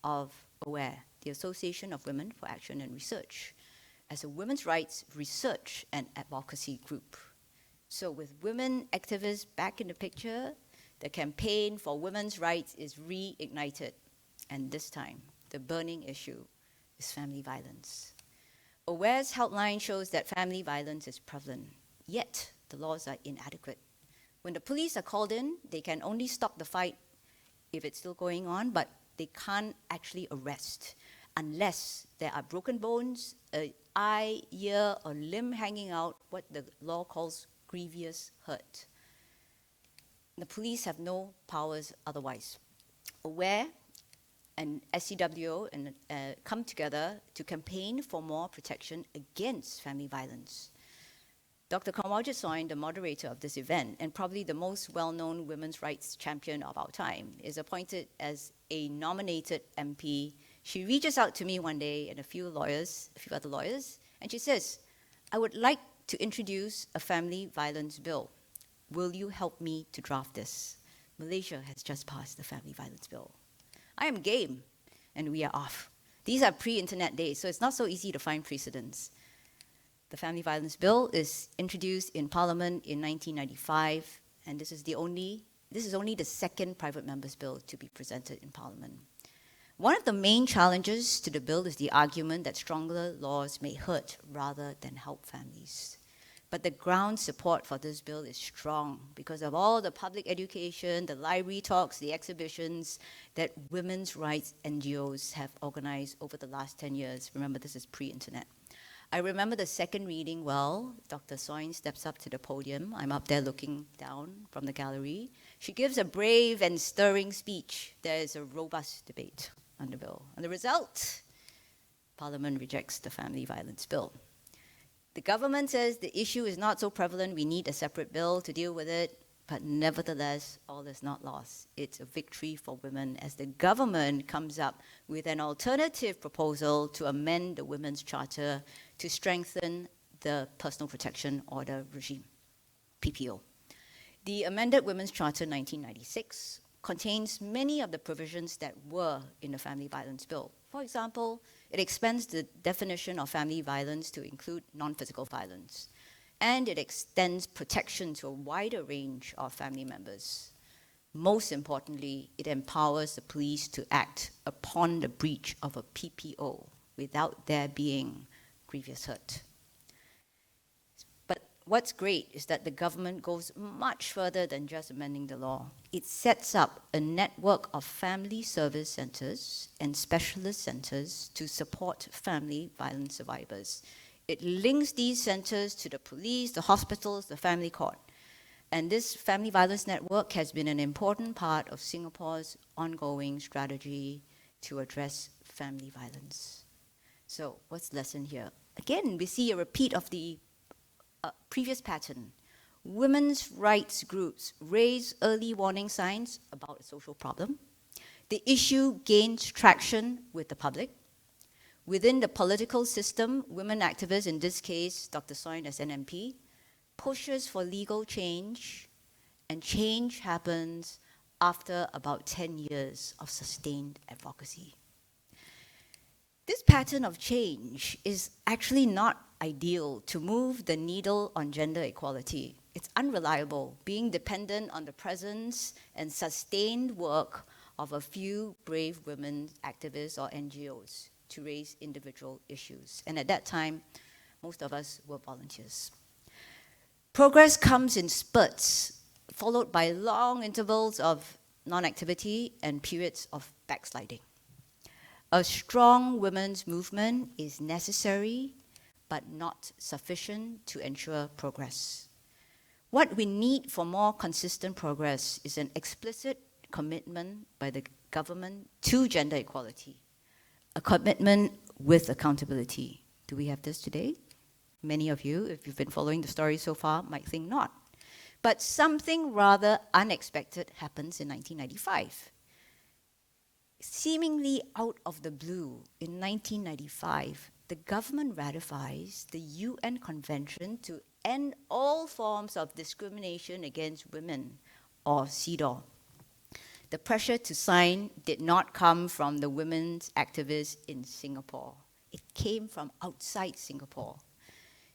of AWARE, the Association of Women for Action and Research, as a women's rights research and advocacy group. So with women activists back in the picture, the campaign for women's rights is reignited, and this time, the burning issue is family violence. AWARE's helpline shows that family violence is prevalent, yet the laws are inadequate. When the police are called in, they can only stop the fight if it's still going on, but they can't actually arrest unless there are broken bones, an eye, ear, or limb hanging out, what the law calls grievous hurt. The police have no powers otherwise. AWARE and SCWO come together to campaign for more protection against family violence. Dr. Kanwaljit Soin, the moderator of this event, and probably the most well-known women's rights champion of our time, is appointed as a nominated MP. She reaches out to me one day and a few other lawyers, and she says, I would like to introduce a family violence bill. Will you help me to draft this? Malaysia has just passed the family violence bill. I am game, and we are off. These are pre-internet days, so it's not so easy to find precedents. The family violence bill is introduced in Parliament in 1995, and this is only the second private member's bill to be presented in Parliament. One of the main challenges to the bill is the argument that stronger laws may hurt rather than help families. But the ground support for this bill is strong because of all the public education, the library talks, the exhibitions that women's rights NGOs have organized over the last 10 years. Remember, this is pre-internet. I remember the second reading well. Dr. Soin steps up to the podium. I'm up there looking down from the gallery. She gives a brave and stirring speech. There is a robust debate on the bill. And the result, Parliament rejects the family violence bill. The government says the issue is not so prevalent, we need a separate bill to deal with it, but nevertheless, all is not lost. It's a victory for women as the government comes up with an alternative proposal to amend the Women's Charter to strengthen the Personal Protection Order regime, PPO. The amended Women's Charter 1996 contains many of the provisions that were in the family violence bill. For example, it expands the definition of family violence to include non-physical violence, and it extends protection to a wider range of family members. Most importantly, it empowers the police to act upon the breach of a PPO without there being grievous hurt. But what's great is that the government goes much further than just amending the law. It sets up a network of family service centers and specialist centers to support family violence survivors. It links these centers to the police, the hospitals, the family court. And this family violence network has been an important part of Singapore's ongoing strategy to address family violence. So what's the lesson here? Again, we see a repeat of the previous pattern. Women's rights groups raise early warning signs about a social problem. The issue gains traction with the public. Within the political system, women activists, in this case, Dr. Soin as an MP, pushes for legal change, and change happens after about 10 years of sustained advocacy. This pattern of change is actually not ideal to move the needle on gender equality. It's unreliable, being dependent on the presence and sustained work of a few brave women activists or NGOs to raise individual issues. And at that time, most of us were volunteers. Progress comes in spurts, followed by long intervals of non-activity and periods of backsliding. A strong women's movement is necessary, but not sufficient to ensure progress. What we need for more consistent progress is an explicit commitment by the government to gender equality, a commitment with accountability. Do we have this today? Many of you, if you've been following the story so far, might think not. But something rather unexpected happens in 1995. Seemingly out of the blue, in 1995, the government ratifies the UN Convention to end all forms of discrimination against women, or Cedaw. The pressure to sign did not come from the women's activists in Singapore. It came from outside Singapore.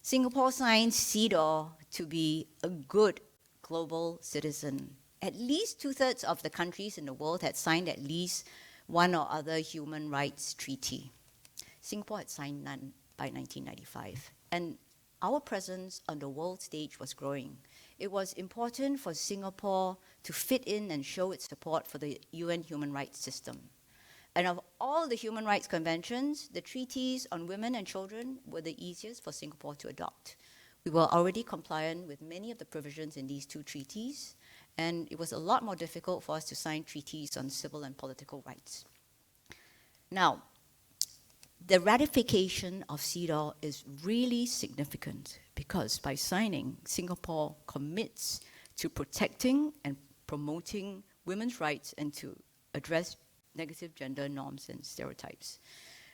Singapore signed Cedaw to be a good global citizen. At least 2/3 of the countries in the world had signed at least one or other human rights treaty. Singapore had signed none by 1995. And our presence on the world stage was growing. It was important for Singapore to fit in and show its support for the UN human rights system. And of all the human rights conventions, the treaties on women and children were the easiest for Singapore to adopt. We were already compliant with many of the provisions in these two treaties, and it was a lot more difficult for us to sign treaties on civil and political rights. Now, the ratification of Cedaw is really significant because by signing, Singapore commits to protecting and promoting women's rights and to address negative gender norms and stereotypes.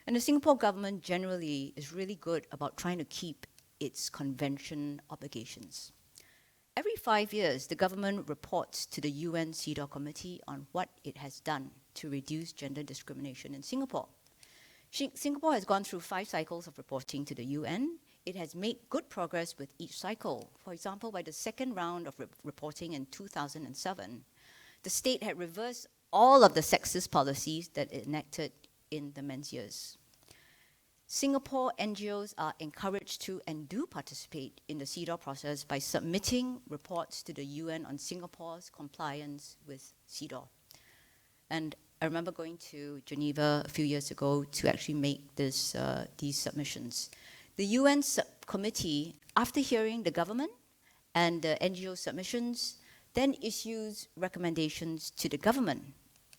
And the Singapore government generally is really good about trying to keep its convention obligations. Every 5 years, the government reports to the UN Cedaw Committee on what it has done to reduce gender discrimination in Singapore. Singapore has gone through 5 cycles of reporting to the UN. It has made good progress with each cycle. For example, by the second round of reporting in 2007, the state had reversed all of the sexist policies that it enacted in the men's years. Singapore NGOs are encouraged to and do participate in the Cedaw process by submitting reports to the UN on Singapore's compliance with Cedaw. And I remember going to Geneva a few years ago to actually make these submissions. The UN committee, after hearing the government and the NGO submissions, then issues recommendations to the government,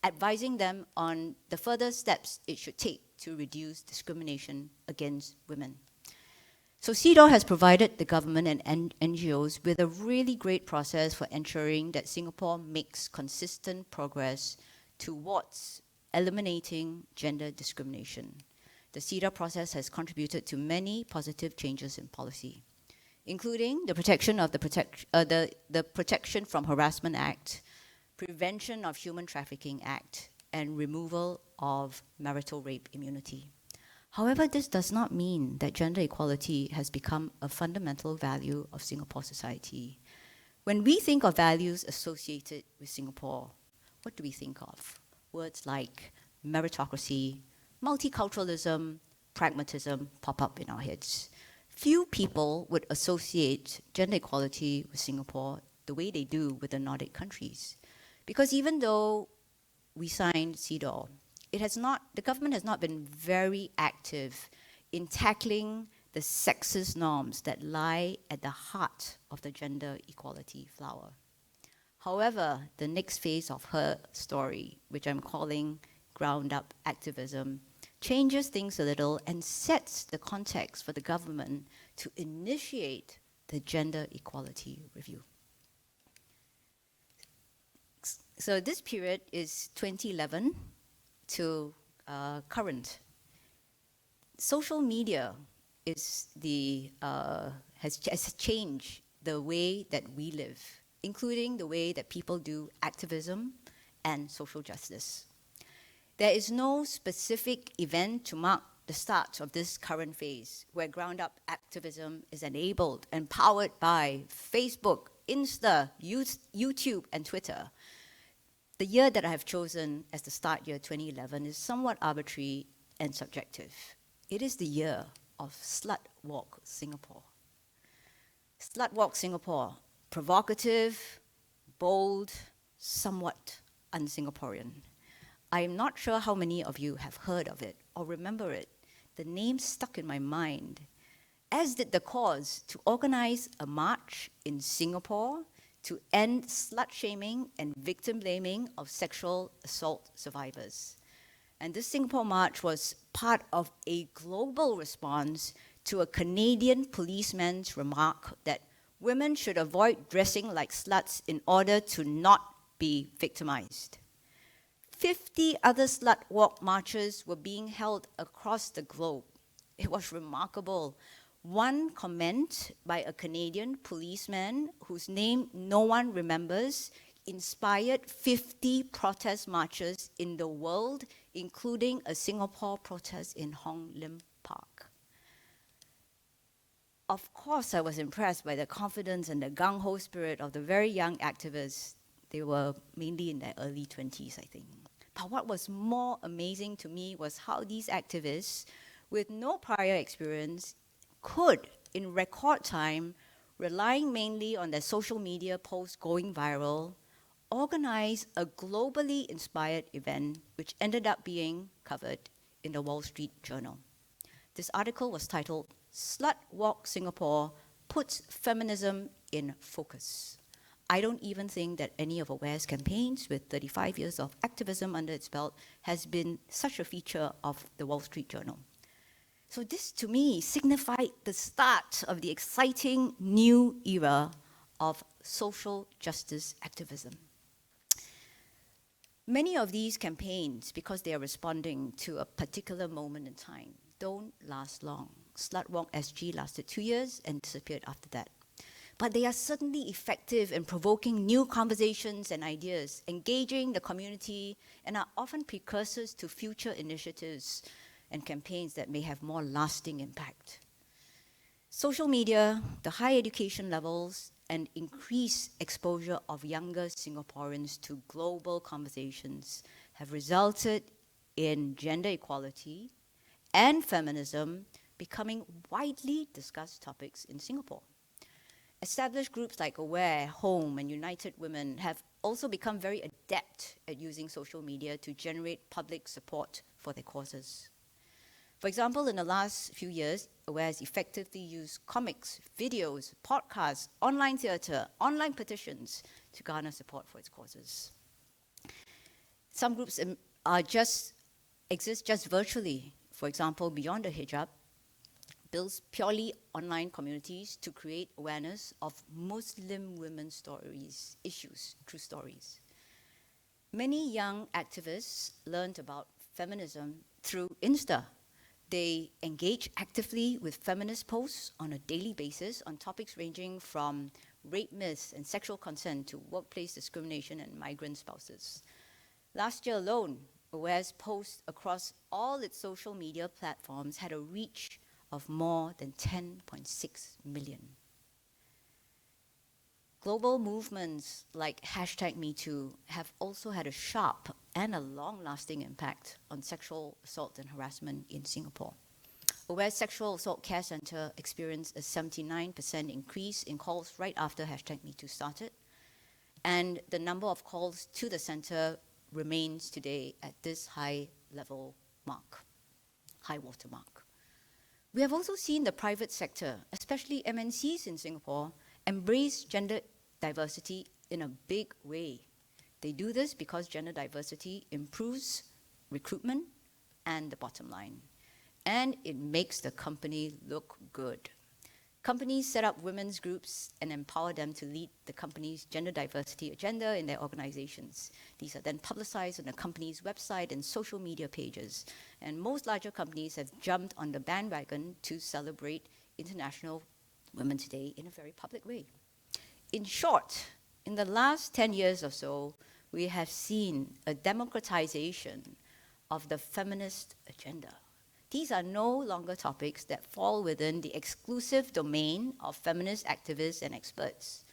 advising them on the further steps it should take to reduce discrimination against women. So Cedaw has provided the government and NGOs with a really great process for ensuring that Singapore makes consistent progress towards eliminating gender discrimination. The Cedaw process has contributed to many positive changes in policy, including the protection of the Protection from Harassment Act, Prevention of Human Trafficking Act, and removal of marital rape immunity. However, this does not mean that gender equality has become a fundamental value of Singapore society. When we think of values associated with Singapore, what do we think of? Words like meritocracy, multiculturalism, pragmatism pop up in our heads. Few people would associate gender equality with Singapore the way they do with the Nordic countries. Because even though we signed Cedaw, the government has not been very active in tackling the sexist norms that lie at the heart of the gender equality flower. However, the next phase of her story, which I'm calling Ground Up Activism, changes things a little and sets the context for the government to initiate the gender equality review. So this period is 2011 to current. Social media is has changed the way that we live, including the way that people do activism and social justice. There is no specific event to mark the start of this current phase, where ground-up activism is enabled and powered by Facebook, Insta, YouTube, and Twitter. The year that I have chosen as the start year, 2011, is somewhat arbitrary and subjective. It is the year of Slut Walk Singapore. Slut Walk Singapore, provocative, bold, somewhat un-Singaporean. I am not sure how many of you have heard of it or remember it. The name stuck in my mind, as did the cause to organize a march in Singapore to end slut-shaming and victim-blaming of sexual assault survivors. And this Singapore march was part of a global response to a Canadian policeman's remark that women should avoid dressing like sluts in order to not be victimized. 50 other slut walk marches were being held across the globe. It was remarkable. One comment by a Canadian policeman whose name no one remembers inspired 50 protest marches in the world, including a Singapore protest in Hong Lim Park. Of course, I was impressed by the confidence and the gung-ho spirit of the very young activists. They were mainly in their early 20s, I think. But what was more amazing to me was how these activists, with no prior experience, could, in record time, relying mainly on their social media posts going viral, organize a globally inspired event which ended up being covered in the Wall Street Journal. This article was titled, "Slut Walk Singapore Puts Feminism in Focus." I don't even think that any of Aware's campaigns with 35 years of activism under its belt has been such a feature of the Wall Street Journal. So this, to me, signified the start of the exciting new era of social justice activism. Many of these campaigns, because they are responding to a particular moment in time, don't last long. Slutwalk SG lasted 2 years and disappeared after that. But they are certainly effective in provoking new conversations and ideas, engaging the community, and are often precursors to future initiatives and campaigns that may have more lasting impact. Social media, the high education levels, and increased exposure of younger Singaporeans to global conversations have resulted in gender equality and feminism becoming widely discussed topics in Singapore. Established groups like Aware, Home, and United Women have also become very adept at using social media to generate public support for their causes. For example, in the last few years, Aware has effectively used comics, videos, podcasts, online theatre, online petitions to garner support for its causes. Some groups exist just virtually. For example, Beyond the Hijab builds purely online communities to create awareness of Muslim women's stories, issues, true stories. Many young activists learned about feminism through Insta. They engage actively with feminist posts on a daily basis on topics ranging from rape myths and sexual consent to workplace discrimination and migrant spouses. Last year alone, Aware's posts across all its social media platforms had a reach of more than 10.6 million. Global movements like #MeToo have also had a sharp and a long-lasting impact on sexual assault and harassment in Singapore. Aware's Sexual Assault Care Centre experienced a 79% increase in calls right after #MeToo started, and the number of calls to the centre remains today at this high water mark. We have also seen the private sector, especially MNCs in Singapore, embrace gender diversity in a big way. They do this because gender diversity improves recruitment and the bottom line, and it makes the company look good. Companies set up women's groups and empower them to lead the company's gender diversity agenda in their organizations. These are then publicized on the company's website and social media pages. And most larger companies have jumped on the bandwagon to celebrate International Women's Day in a very public way. In short, in the last 10 years or so, we have seen a democratization of the feminist agenda. These are no longer topics that fall within the exclusive domain of feminist activists and experts.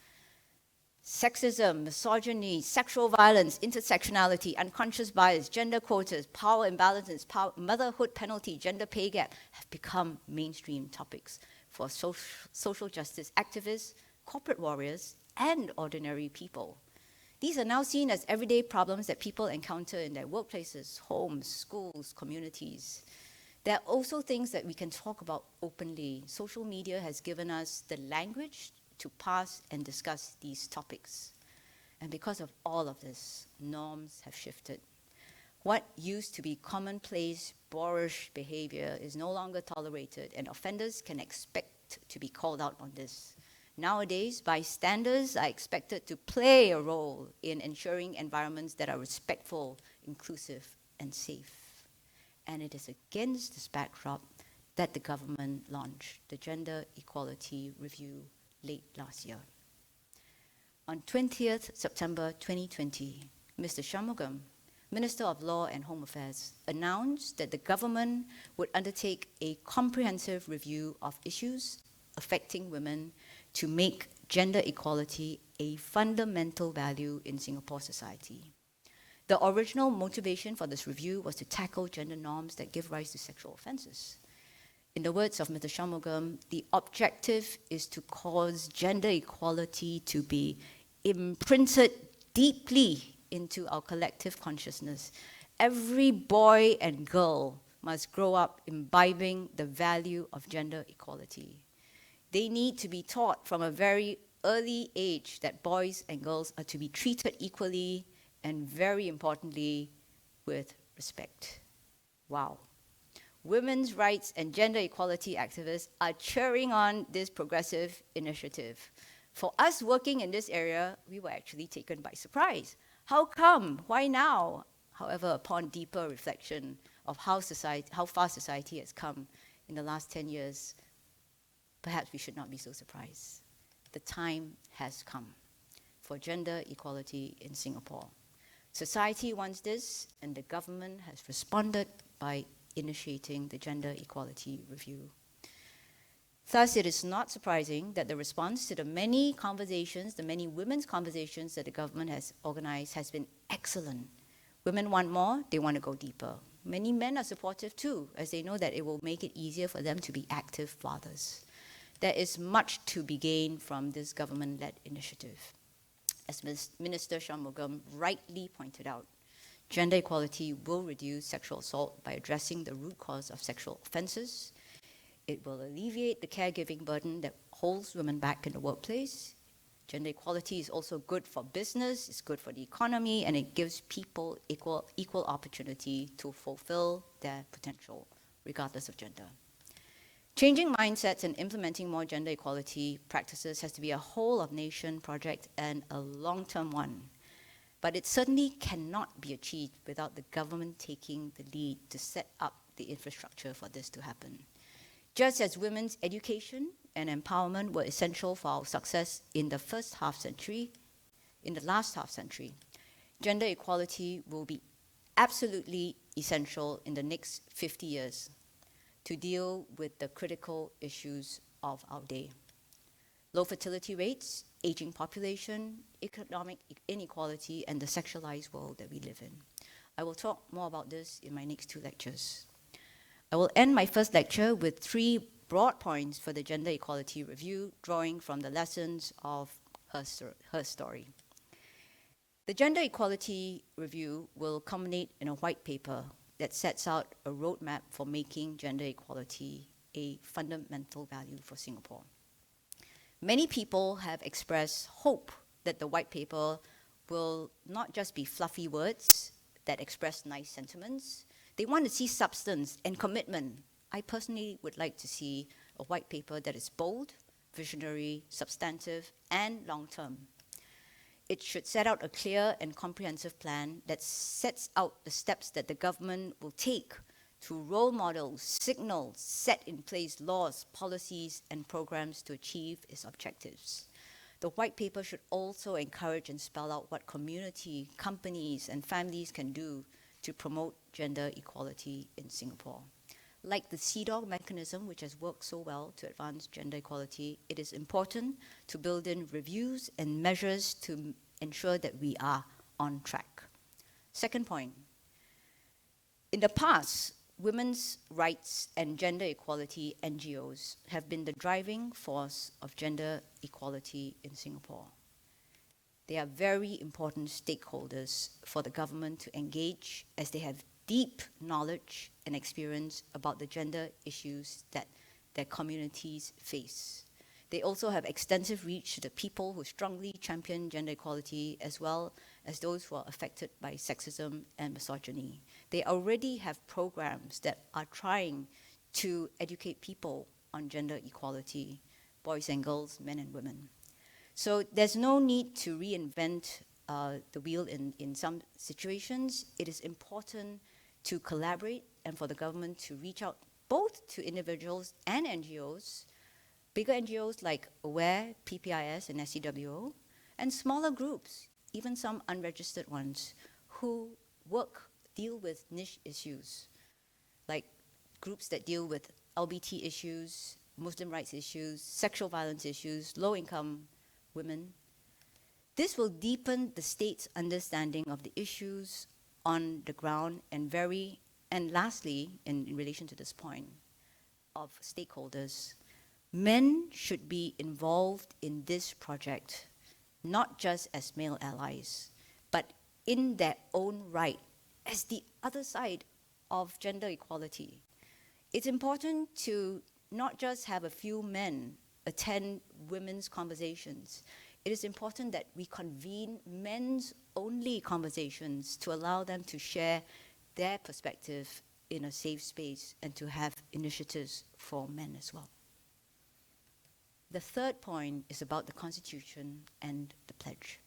Sexism, misogyny, sexual violence, intersectionality, unconscious bias, gender quotas, power imbalances, motherhood penalty, gender pay gap have become mainstream topics for social justice activists, corporate warriors, and ordinary people. These are now seen as everyday problems that people encounter in their workplaces, homes, schools, communities. There are also things that we can talk about openly. Social media has given us the language to pass and discuss these topics. And because of all of this, norms have shifted. What used to be commonplace, boorish behavior is no longer tolerated, and offenders can expect to be called out on this. Nowadays, bystanders are expected to play a role in ensuring environments that are respectful, inclusive, and safe. And it is against this backdrop that the government launched the Gender Equality Review late last year. On 20th September 2020, Mr. Shanmugam, Minister of Law and Home Affairs, announced that the government would undertake a comprehensive review of issues affecting women to make gender equality a fundamental value in Singapore society. The original motivation for this review was to tackle gender norms that give rise to sexual offenses. In the words of Mr. Shanmugam, the objective is to cause gender equality to be imprinted deeply into our collective consciousness. Every boy and girl must grow up imbibing the value of gender equality. They need to be taught from a very early age that boys and girls are to be treated equally and, very importantly, with respect. Wow. women's rights and gender equality activists are cheering on this progressive initiative. For us working in this area, we were actually taken by surprise. How come? Why now? However, upon deeper reflection of how far society has come in the last 10 years, perhaps we should not be so surprised. The time has come for gender equality in Singapore. Society wants this, and the government has responded by initiating the Gender Equality Review. Thus, it is not surprising that the response to the many conversations, the many women's conversations that the government has organized has been excellent. Women want more, they want to go deeper. Many men are supportive too, as they know that it will make it easier for them to be active fathers. There is much to be gained from this government-led initiative. As Minister Shanmugam rightly pointed out, gender equality will reduce sexual assault by addressing the root cause of sexual offenses. It will alleviate the caregiving burden that holds women back in the workplace. Gender equality is also good for business, it's good for the economy, and it gives people equal opportunity to fulfill their potential, regardless of gender. Changing mindsets and implementing more gender equality practices has to be a whole-of-nation project and a long-term one. But it certainly cannot be achieved without the government taking the lead to set up the infrastructure for this to happen. Just as women's education and empowerment were essential for our success in the last half century, gender equality will be absolutely essential in the next 50 years to deal with the critical issues of our day. Low fertility rates, aging population, economic inequality, and the sexualized world that we live in. I will talk more about this in my next 2 lectures. I will end my first lecture with 3 broad points for the Gender Equality Review, drawing from the lessons of Herstory. The Gender Equality Review will culminate in a white paper that sets out a roadmap for making gender equality a fundamental value for Singapore. Many people have expressed hope that the white paper will not just be fluffy words that express nice sentiments. They want to see substance and commitment. I personally would like to see a white paper that is bold, visionary, substantive, and long-term. It should set out a clear and comprehensive plan that sets out the steps that the government will take to role model, signal, set in place laws, policies, and programs to achieve its objectives. The white paper should also encourage and spell out what community, companies, and families can do to promote gender equality in Singapore. Like the Cedaw mechanism, which has worked so well to advance gender equality, it is important to build in reviews and measures to ensure that we are on track. Second point, in the past, women's rights and gender equality NGOs have been the driving force of gender equality in Singapore. They are very important stakeholders for the government to engage, as they have deep knowledge and experience about the gender issues that their communities face. They also have extensive reach to the people who strongly champion gender equality, as well as those who are affected by sexism and misogyny. They already have programs that are trying to educate people on gender equality, boys and girls, men and women. So there's no need to reinvent the wheel in some situations. It is important to collaborate and for the government to reach out both to individuals and NGOs, bigger NGOs like AWARE, PPIS, and SCWO, and smaller groups, even some unregistered ones, who deal with niche issues, like groups that deal with LBT issues, Muslim rights issues, sexual violence issues, low-income women. This will deepen the state's understanding of the issues on the ground, and lastly, in relation to this point of stakeholders, men should be involved in this project, not just as male allies, but in their own right, as the other side of gender equality. It's important to not just have a few men attend women's conversations. It is important that we convene men's only conversations to allow them to share their perspective in a safe space and to have initiatives for men as well. The third point is about the Constitution and the pledge.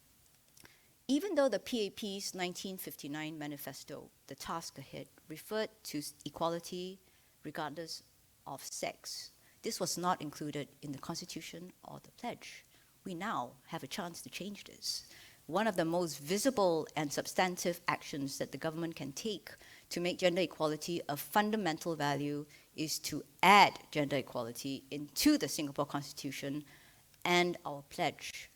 Even though the PAP's 1959 manifesto, the task ahead, referred to equality regardless of sex, this was not included in the Constitution or the pledge. We now have a chance to change this. One of the most visible and substantive actions that the government can take to make gender equality a fundamental value is to add gender equality into the Singapore Constitution and our pledge.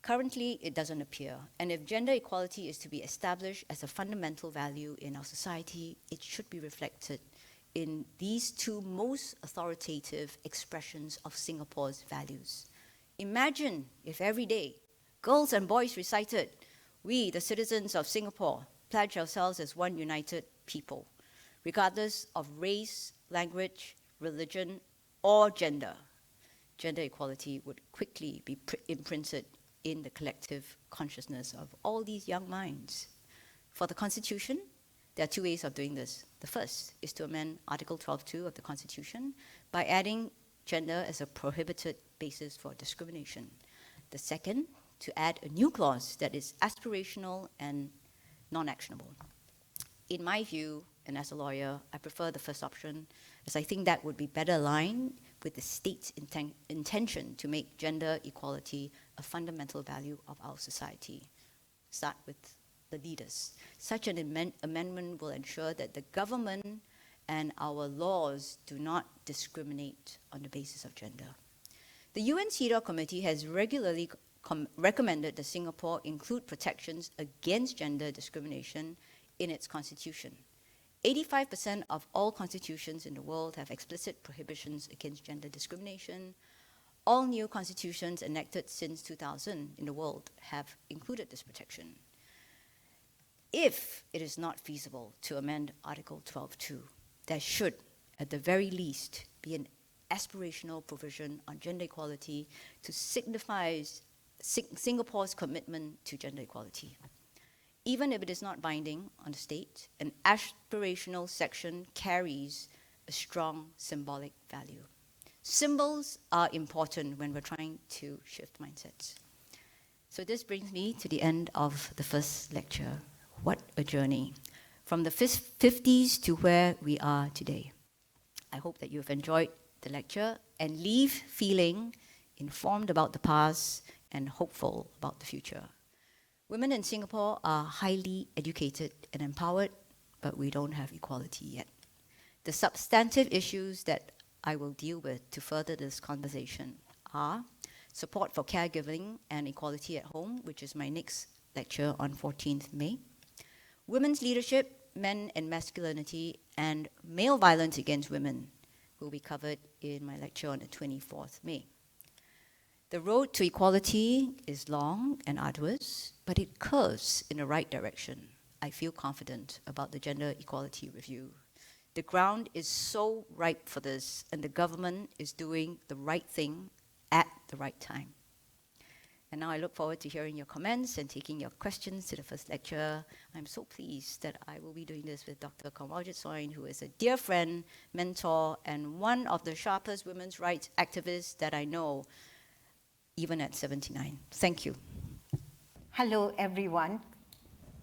Currently, it doesn't appear, and if gender equality is to be established as a fundamental value in our society, it should be reflected in these two most authoritative expressions of Singapore's values. Imagine if every day girls and boys recited, "We, the citizens of Singapore, pledge ourselves as one united people, regardless of race, language, religion, or gender." Gender equality would quickly be imprinted in the collective consciousness of all these young minds. For the Constitution, there are two ways of doing this. The first is to amend Article 12.2 of the Constitution by adding gender as a prohibited basis for discrimination. The second, to add a new clause that is aspirational and non-actionable. In my view, and as a lawyer, I prefer the first option, as I think that would be better aligned with the state's intention to make gender equality a fundamental value of our society. Start with the leaders. Such an amendment will ensure that the government and our laws do not discriminate on the basis of gender. The UN Cedaw Committee has regularly recommended that Singapore include protections against gender discrimination in its constitution. 85% of all constitutions in the world have explicit prohibitions against gender discrimination. All new constitutions enacted since 2000 in the world have included this protection. If it is not feasible to amend Article 12.2, there should, at the very least, be an aspirational provision on gender equality to signify Singapore's commitment to gender equality. Even if it is not binding on the state, an aspirational section carries a strong symbolic value. Symbols are important when we're trying to shift mindsets. So this brings me to the end of the first lecture. What a journey. From the 50s to where we are today. I hope that you've enjoyed the lecture and leave feeling informed about the past and hopeful about the future. Women in Singapore are highly educated and empowered, but we don't have equality yet. The substantive issues that I will deal with to further this conversation are support for caregiving and equality at home, which is my next lecture on 14th May, women's leadership, men and masculinity, and male violence against women will be covered in my lecture on the 24th May. The road to equality is long and arduous, but it curves in the right direction. I feel confident about the Gender Equality Review. The ground is so ripe for this, and the government is doing the right thing at the right time. And now I look forward to hearing your comments and taking your questions to the first lecture. I'm so pleased that I will be doing this with Dr. Kanwaljit Soin, who is a dear friend, mentor, and one of the sharpest women's rights activists that I know, even at 79. Thank you.
Hello, everyone.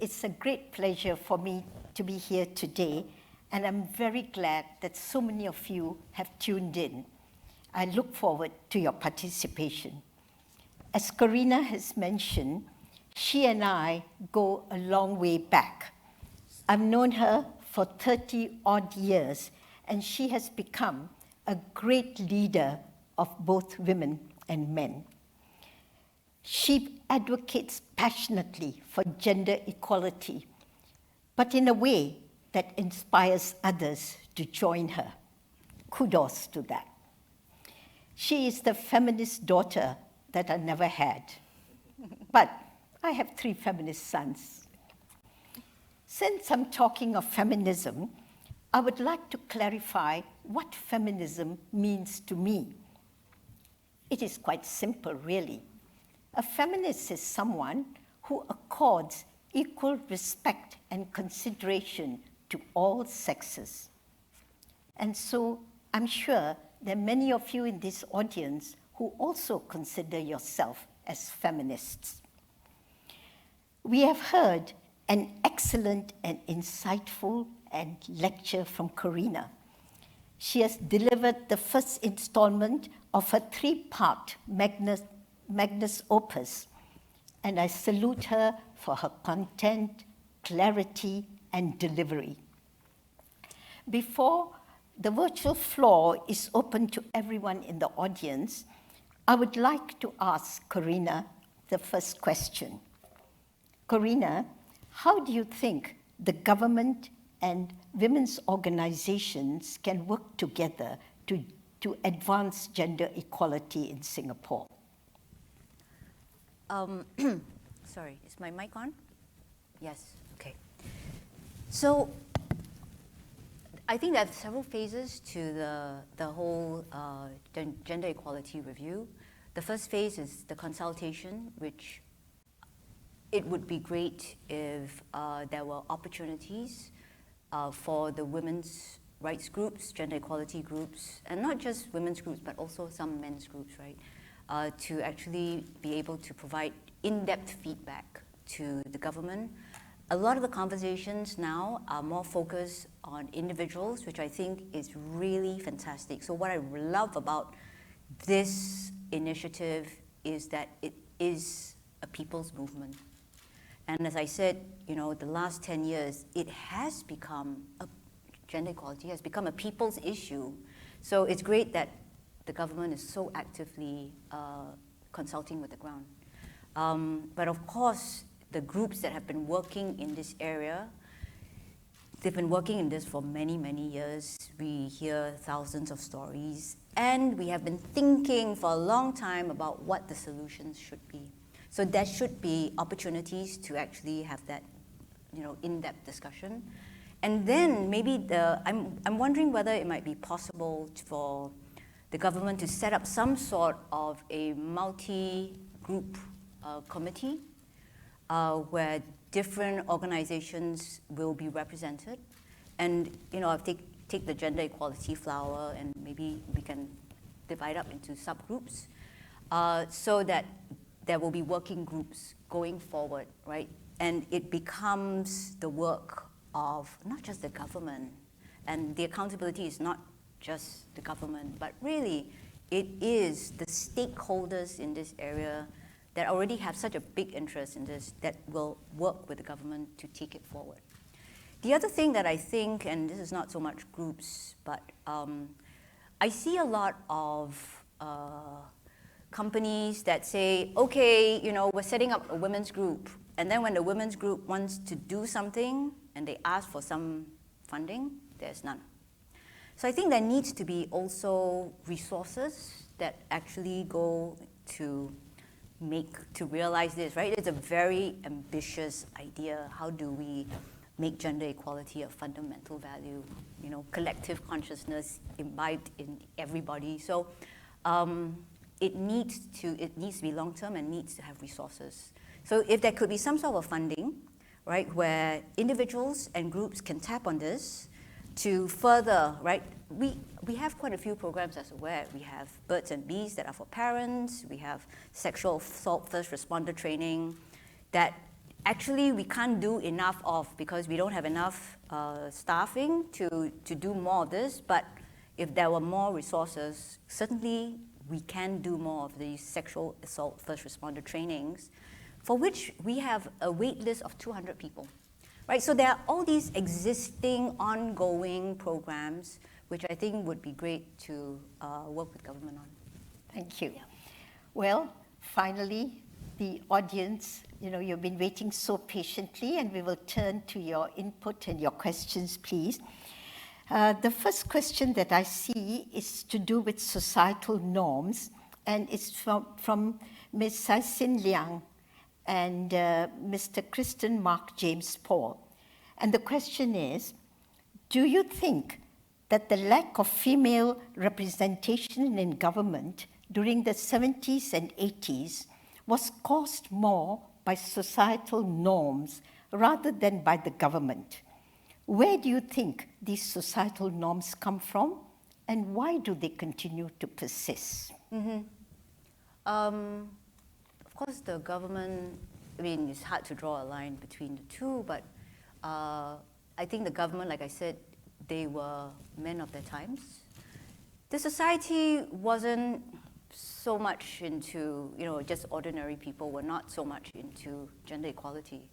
It's a great pleasure for me to be here today, and I'm very glad that so many of you have tuned in. I look forward to your participation. As Corinna has mentioned, she and I go a long way back. I've known her for 30-odd years, and she has become a great leader of both women and men. She advocates passionately for gender equality, but in a way that inspires others to join her. Kudos to that. She is the feminist daughter that I never had, but I have 3 feminist sons. Since I'm talking of feminism, I would like to clarify what feminism means to me. It is quite simple, really. A feminist is someone who accords equal respect and consideration to all sexes. And so I'm sure there are many of you in this audience who also consider yourself as feminists. We have heard an excellent and insightful lecture from Corinna. She has delivered the first installment of her three-part magnus opus, and I salute her for her content, clarity, and delivery. Before the virtual floor is open to everyone in the audience, I would like to ask Corinna the first question. Corinna, how do you think the government and women's organizations can work together to advance gender equality in Singapore?
Sorry, is my mic on? Yes, okay. So I think there are several phases to the whole gender equality review. The first phase is the consultation, which it would be great if there were opportunities for the women's rights groups, gender equality groups, and not just women's groups, but also some men's groups, right, to actually be able to provide in-depth feedback to the government. A lot of the conversations now are more focused on individuals, which I think is really fantastic. So what I love about this initiative is that it is a people's movement. And as I said, you know, the last 10 years, it has become, gender equality has become a people's issue. So it's great that the government is so actively consulting with the ground. But of course, the groups that have been working in this area, they've been working in this for many, many years. We hear thousands of stories, and we have been thinking for a long time about what the solutions should be. So there should be opportunities to actually have that, you know, in-depth discussion. And then maybe I'm wondering whether it might be possible for the government to set up some sort of a multi-group committee where different organizations will be represented. And, you know, take the gender equality flower, and maybe we can divide up into subgroups so that there will be working groups going forward, right? And it becomes the work of not just the government, and the accountability is not just the government, but really it is the stakeholders in this area that already have such a big interest in this that will work with the government to take it forward. The other thing that I think, and this is not so much groups, but I see a lot of companies that say, okay, you know, we're setting up a women's group, and then when the women's group wants to do something and they ask for some funding, there's none. So I think there needs to be also resources that actually go to realize this, right? It's a very ambitious idea. How do we make gender equality a fundamental value? You know, collective consciousness imbibed in everybody. So it needs to be long-term and needs to have resources. So if there could be some sort of funding, right, where individuals and groups can tap on this to further, right? We have quite a few programs as aware. We have Birds and Bees that are for parents. We have sexual assault first responder training that actually we can't do enough of because we don't have enough staffing to do more of this. But if there were more resources, certainly we can do more of these sexual assault first responder trainings, for which we have a wait list of 200 people. Right, so there are all these existing, ongoing programs, which I think would be great to work with government on.
Thank you. Yeah. Well, finally, the audience, you know, you've been waiting so patiently, and we will turn to your input and your questions, please. The first question that I see is to do with societal norms, and it's from Ms. Sai-Sin Liang and Mr. Kristen Mark James Paul. And the question is, do you think that the lack of female representation in government during the 70s and 80s was caused more by societal norms rather than by the government? Where do you think these societal norms come from, and why do they continue to persist?
Of course, the government, I mean, it's hard to draw a line between the two, but I think the government, like I said, they were men of their times. The society wasn't so much into, just ordinary people were not so much into gender equality.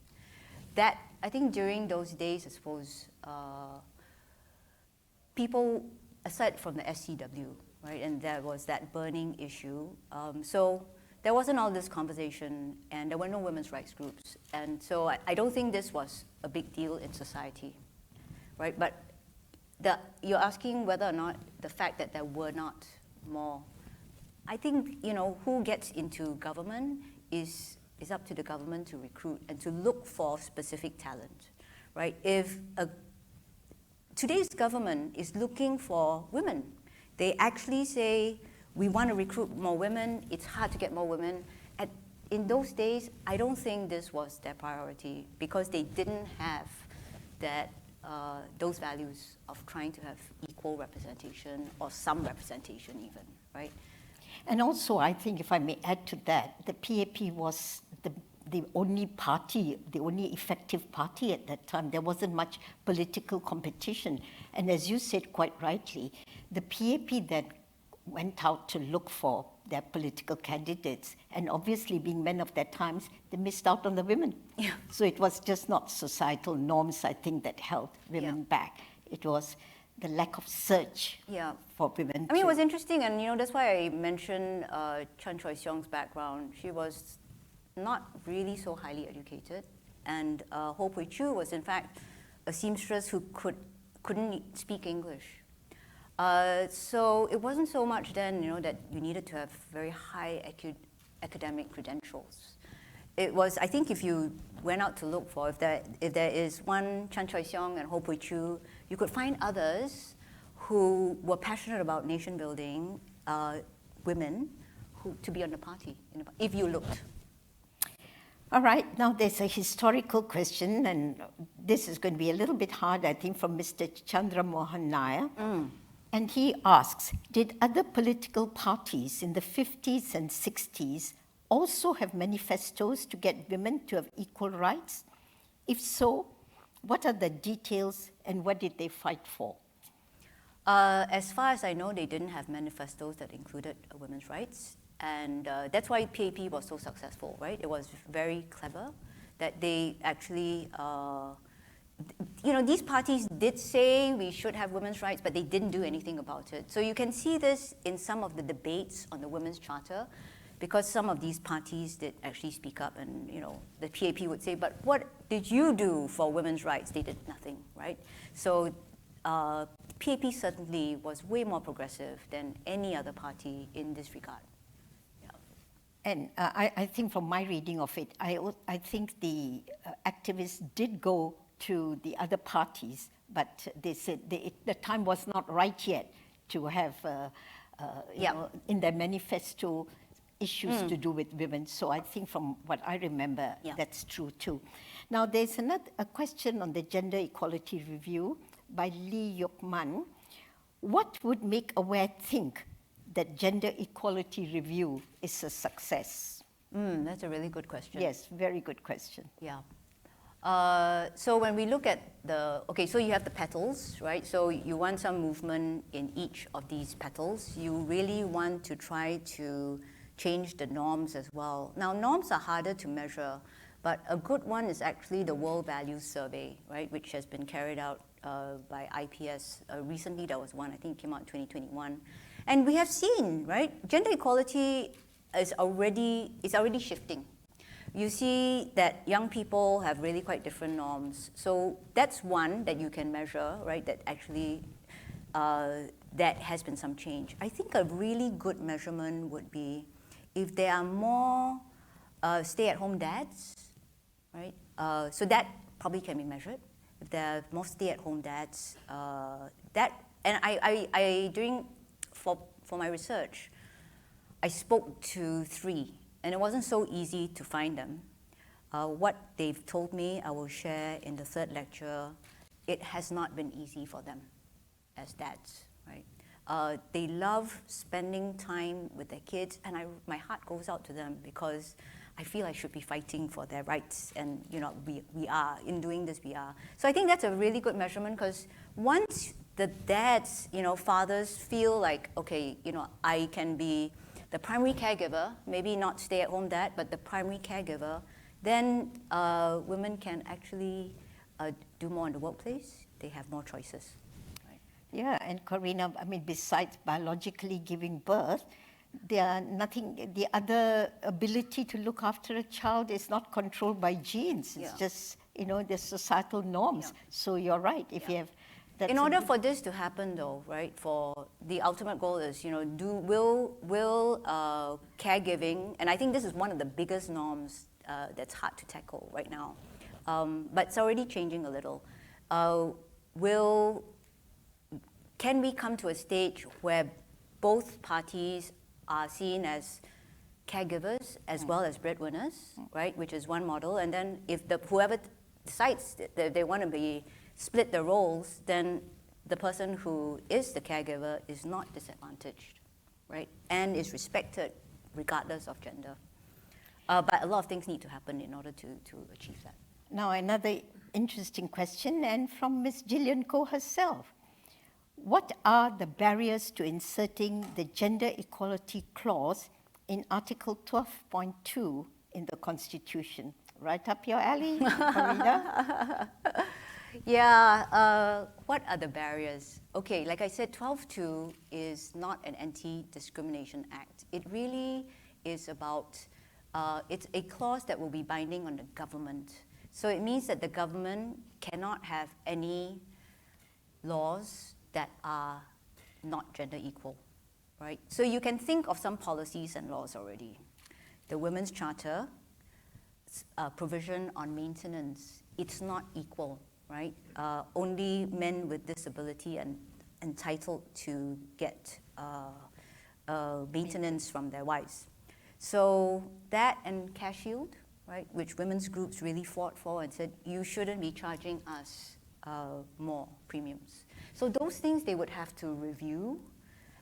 That, I think during those days, I suppose, people, aside from the SCW, right, and there was that burning issue, so there wasn't all this conversation, and there were no women's rights groups, and so I don't think this was a big deal in society, right? But you're asking whether or not the fact that there were not more. I think, who gets into government is up to the government to recruit and to look for specific talent, right? If today's government is looking for women, they actually say, we want to recruit more women, it's hard to get more women. In those days, I don't think this was their priority because they didn't have that those values of trying to have equal representation or some representation even, right?
And also, I think, if I may add to that, the PAP was the only party, the only effective party at that time. There wasn't much political competition. And as you said quite rightly, the PAP then went out to look for their political candidates. And obviously, being men of their times, they missed out on the women.
Yeah.
So it was just not societal norms, I think, that held women back. It was the lack of search for women.
I mean, it was interesting, and that's why I mentioned Chan Choi Siong's background. She was not really so highly educated, and Ho Pui Chu was in fact a seamstress who couldn't speak English. So it wasn't so much then, that you needed to have very high academic credentials. It was, I think, if you went out to look for, if there is one Chan Choi Siong and Ho Pui Chu, you could find others who were passionate about nation building, women, to be on the party, if you looked.
All right, now there's a historical question, and this is going to be a little bit hard, I think, from Mr. Chandra Mohan Nair. And he asks, did other political parties in the 50s and 60s also have manifestos to get women to have equal rights? If so, what are the details and what did they fight for?
As far as I know, they didn't have manifestos that included women's rights. And that's why PAP was so successful, right? It was very clever that they actually, these parties did say we should have women's rights, but they didn't do anything about it. So you can see this in some of the debates on the Women's Charter, because some of these parties did actually speak up, and the PAP would say, but what did you do for women's rights? They did nothing, right? So PAP certainly was way more progressive than any other party in this regard.
And I think from my reading of it, I think the activists did go to the other parties, but they said the time was not right yet to have, in their manifesto, issues to do with women. So I think from what I remember, that's true too. Now there's a question on the Gender Equality Review by Lee Yok Man. What would make Aware think that Gender Equality Review is a success?
That's a really good question.
Yes, very good question.
Yeah. So when we look at so you have the petals, right? So you want some movement in each of these petals. You really want to try to change the norms as well. Now, norms are harder to measure, but a good one is actually the World Values Survey, right, which has been carried out by IPS. Recently, there was one, I think it came out in 2021. And we have seen, right, gender equality is already shifting. You see that young people have really quite different norms. So that's one that you can measure, right, that actually, that has been some change. I think a really good measurement would be if there are more stay-at-home dads, right? So that probably can be measured. If there are more stay-at-home dads, for my research, I spoke to 3, and it wasn't so easy to find them. What they've told me, I will share in the 3rd lecture, it has not been easy for them as dads, right? They love spending time with their kids, and my heart goes out to them because I feel I should be fighting for their rights, and we are. In doing this, we are. So I think that's a really good measurement, because once the dads, fathers feel like, okay, I can be the primary caregiver, maybe not stay-at-home dad, but the primary caregiver, then women can actually do more in the workplace. They have more choices. Right?
Yeah, and Corinna, I mean, besides biologically giving birth, the other ability to look after a child is not controlled by genes. It's just, the societal norms. Yeah. So you're right. If you have
in order for this to happen, though, right, for the ultimate goal is, will caregiving, and I think this is one of the biggest norms that's hard to tackle right now, but it's already changing a little. Can we come to a stage where both parties are seen as caregivers as well as breadwinners, right, which is one model, and then if whoever decides that they want to split the roles, then the person who is the caregiver is not disadvantaged, right, and is respected regardless of gender. But a lot of things need to happen in order to achieve that.
Now, another interesting question, and from Ms. Gillian Koh herself. What are the barriers to inserting the gender equality clause in Article 12.2 in the Constitution? Right up your alley, Corinna?
Yeah, what are the barriers? Okay, like I said, 12.2 is not an anti-discrimination act. It really is about, it's a clause that will be binding on the government. So it means that the government cannot have any laws that are not gender equal, right? So you can think of some policies and laws already. The Women's Charter, provision on maintenance, it's not equal, right? Only men with disability and entitled to get maintenance from their wives. So that and cash shield, right, which women's groups really fought for and said, you shouldn't be charging us more premiums. So those things they would have to review,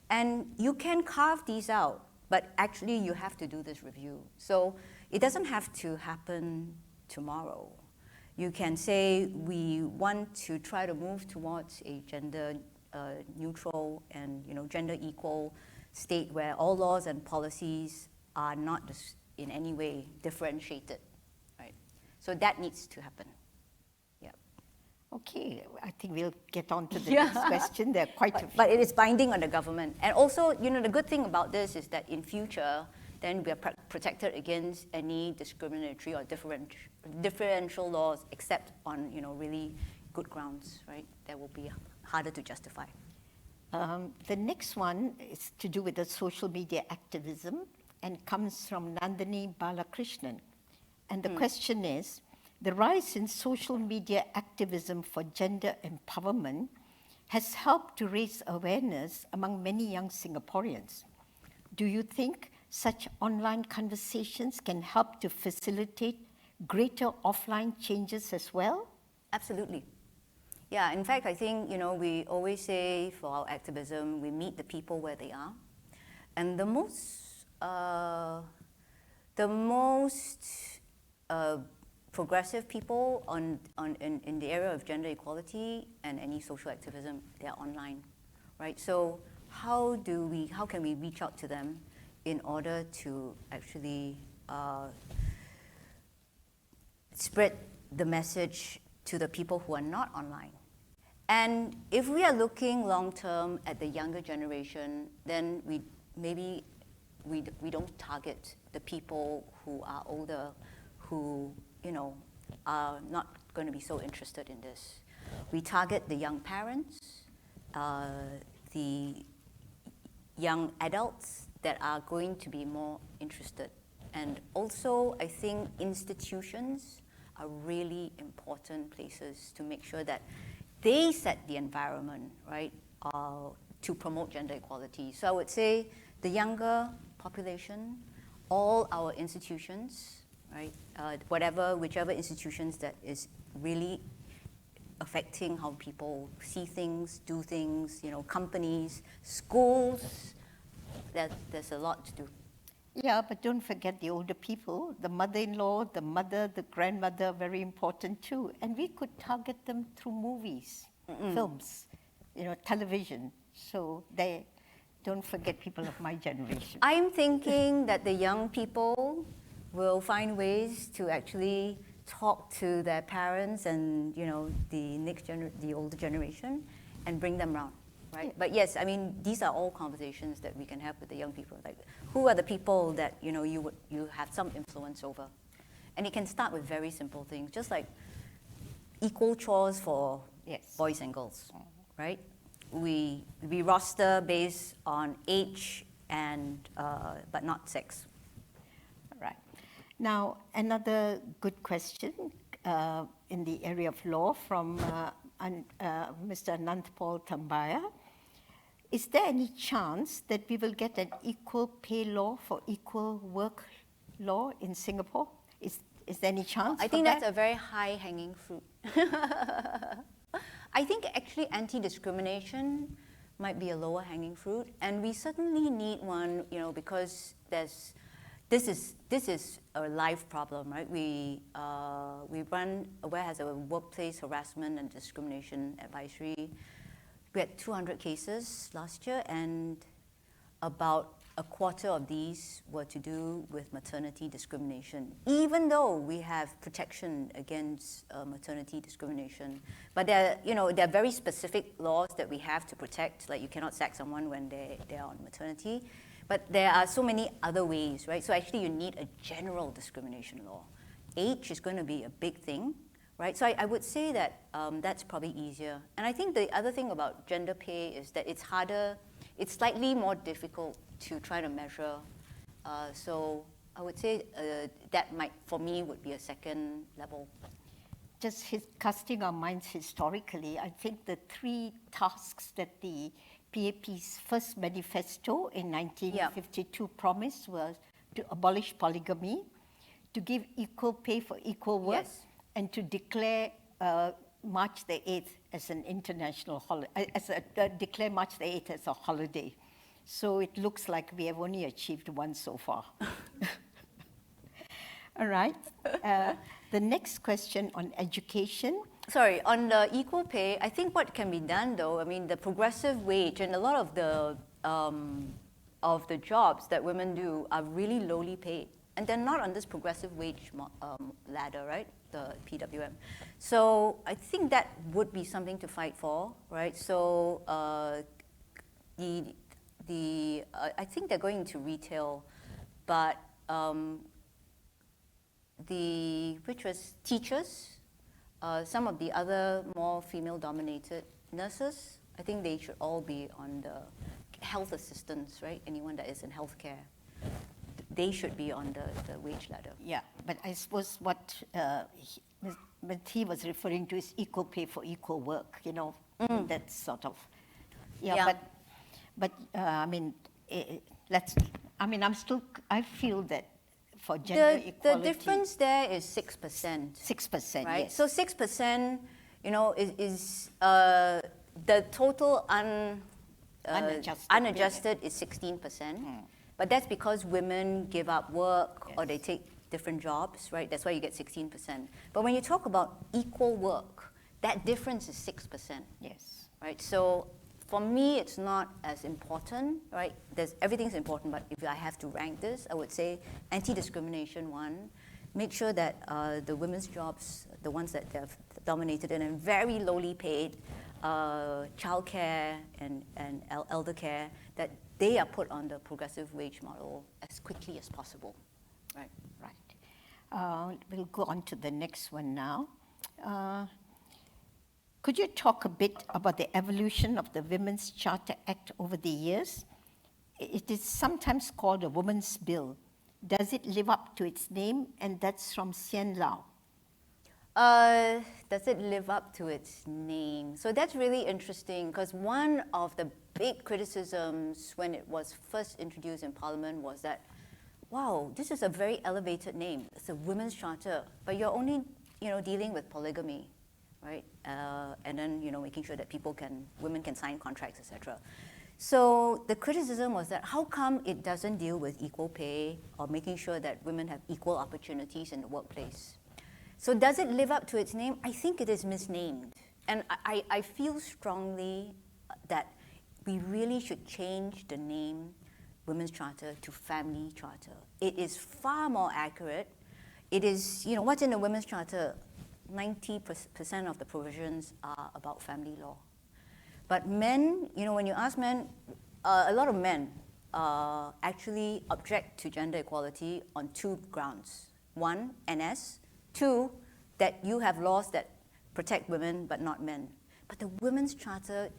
and you can carve these out, but actually you have to do this review. So it doesn't have to happen tomorrow. You can say we want to try to move towards a gender neutral and gender equal state where all laws and policies are not in any way differentiated, right? So that needs to happen.
Okay, I think we'll get on to the next question. There are quite a few.
But it is binding on the government. And also, the good thing about this is that in future, then we are protected against any discriminatory or differential laws, except on, really good grounds, right? That will be harder to justify.
The next one is to do with the social media activism and comes from Nandini Balakrishnan. And the question is, the rise in social media activism for gender empowerment has helped to raise awareness among many young Singaporeans. Do you think such online conversations can help to facilitate greater offline changes as well?
Absolutely. Yeah, in fact, I think, we always say for our activism, we meet the people where they are. And the most progressive people in the area of gender equality and any social activism, they're online, right? So how can we reach out to them in order to actually spread the message to the people who are not online? And if we are looking long term at the younger generation, then we don't target the people who are older, who are not going to be so interested in this. We target the young parents, the young adults that are going to be more interested. And also, I think institutions are really important places to make sure that they set the environment, right, to promote gender equality. So I would say the younger population, all our institutions, right, whichever institutions that is really affecting how people see things, do things, companies, schools. There's a lot to do.
Yeah, but don't forget the older people, the mother-in-law, the mother, the grandmother, very important too. And we could target them through movies, films, television. So don't forget people of my generation.
I'm thinking that the young people will find ways to actually talk to their parents and the older generation and bring them around. Right? But yes, I mean, these are all conversations that we can have with the young people. Like, who are the people that you have some influence over? And it can start with very simple things, just like equal chores for boys and girls, right? We roster based on age and but not sex.
Right. Now, another good question in the area of law from Mr. Anantpal Tambaya. Is there any chance that we will get an equal pay law for equal work law in Singapore? Is there any chance?
I think that's a very high-hanging fruit. I think actually anti-discrimination might be a lower-hanging fruit, and we certainly need one, because this is a live problem, right? We run Aware has a workplace harassment and discrimination advisory. We had 200 cases last year, and about a quarter of these were to do with maternity discrimination, even though we have protection against maternity discrimination. But there are very specific laws that we have to protect, like you cannot sack someone when they're on maternity. But there are so many other ways, right? So actually you need a general discrimination law. Age is going to be a big thing. Right, so I would say that that's probably easier. And I think the other thing about gender pay is that it's harder, it's slightly more difficult to try to measure. So I would say that might, for me, would be a second level.
Just casting our minds historically, I think the three tasks that the PAP's first manifesto in 1952 promised was to abolish polygamy, to give equal pay for equal work, and to declare March the 8th as an international holiday, declare March the 8th as a holiday. So it looks like we have only achieved one so far. All right. The next question on education.
Sorry, on the equal pay, I think what can be done though, I mean, the progressive wage and a lot of the jobs that women do are really lowly paid. And they're not on this progressive wage ladder, right? The PWM. So I think that would be something to fight for, right? So I think they're going into retail, but which was teachers, some of the other more female-dominated nurses, I think they should all be on the health assistants, right? Anyone that is in healthcare. They should be on the wage ladder.
Yeah, but I suppose what he was referring to is equal pay for equal work, that sort of. But I mean, I feel that for gender equality.
The difference there is 6%.
6%,
right?
yes.
So 6%, is the total unadjusted is 16%. But that's because women give up work or they take different jobs, right? That's why you get 16%. But when you talk about equal work, that difference is 6%.
Yes.
Right? So for me, it's not as important, right? Everything's important, but if I have to rank this, I would say anti-discrimination one. Make sure that the women's jobs, the ones that they're dominated in and very lowly paid, childcare and elder care, that they are put on the progressive wage model as quickly as possible. Right.
Right. We'll go on to the next one now. Could you talk a bit about the evolution of the Women's Charter Act over the years? It is sometimes called a woman's bill. Does it live up to its name? And that's from Sian Lau.
Does it live up to its name? So that's really interesting because one of the big criticisms when it was first introduced in Parliament was that, wow, this is a very elevated name. It's a women's charter, but you're only, dealing with polygamy, right? And then, making sure that women can sign contracts, etc. So the criticism was that how come it doesn't deal with equal pay or making sure that women have equal opportunities in the workplace? So does it live up to its name? I think it is misnamed. And I feel strongly that we really should change the name Women's Charter to Family Charter. It is far more accurate. It is, what's in the Women's Charter? 90% of the provisions are about family law. But men, when you ask men, a lot of men actually object to gender equality on 2 grounds. 1, NS. 2, that you have laws that protect women but not men. But the Women's Charter,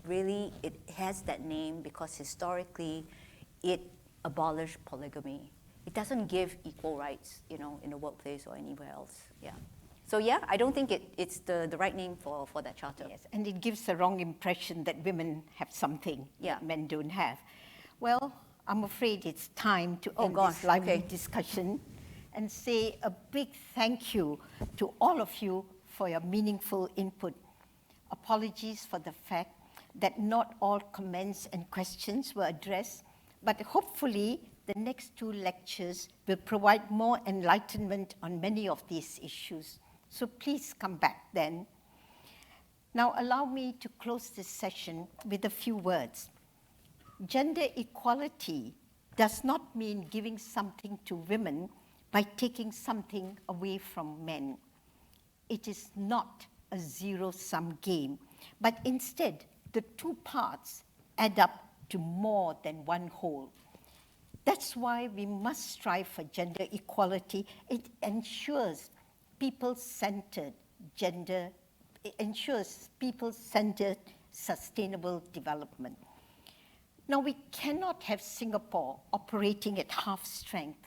really, it has that name because historically it abolished polygamy. It doesn't give equal rights, in the workplace or anywhere else. Yeah. So yeah, I don't think it's the right name for that charter.
Yes, and it gives the wrong impression that women have something that men don't have. Well, I'm afraid it's time to end this lively discussion and say a big thank you to all of you for your meaningful input. Apologies for the fact that not all comments and questions were addressed, but hopefully the next 2 lectures will provide more enlightenment on many of these issues. So please come back then. Now allow me to close this session with a few words. Gender equality does not mean giving something to women by taking something away from men. It is not a zero-sum game, but instead the 2 parts add up to more than one whole. That's why we must strive for gender equality. It ensures people-centered sustainable development. Now, we cannot have Singapore operating at half strength.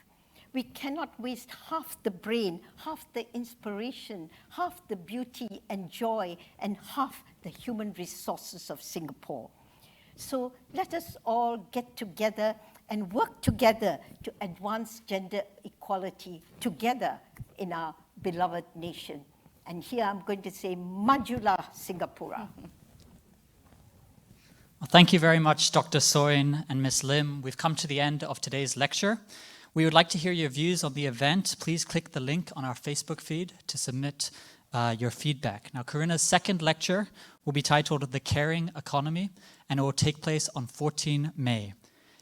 We cannot waste half the brain, half the inspiration, half the beauty and joy, and half the human resources of Singapore. So let us all get together and work together to advance gender equality together in our beloved nation. And here I'm going to say, Majulah Singapura.
Well, thank you very much, Dr. Soin and Ms. Lim. We've come to the end of today's lecture. We would like to hear your views on the event. Please click the link on our Facebook feed to submit your feedback. Now, Corinna's second lecture will be titled The Caring Economy, and it will take place on 14 May.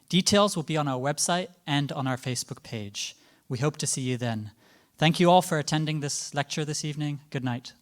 Details will be on our website and on our Facebook page. We hope to see you then. Thank you all for attending this lecture this evening. Good night.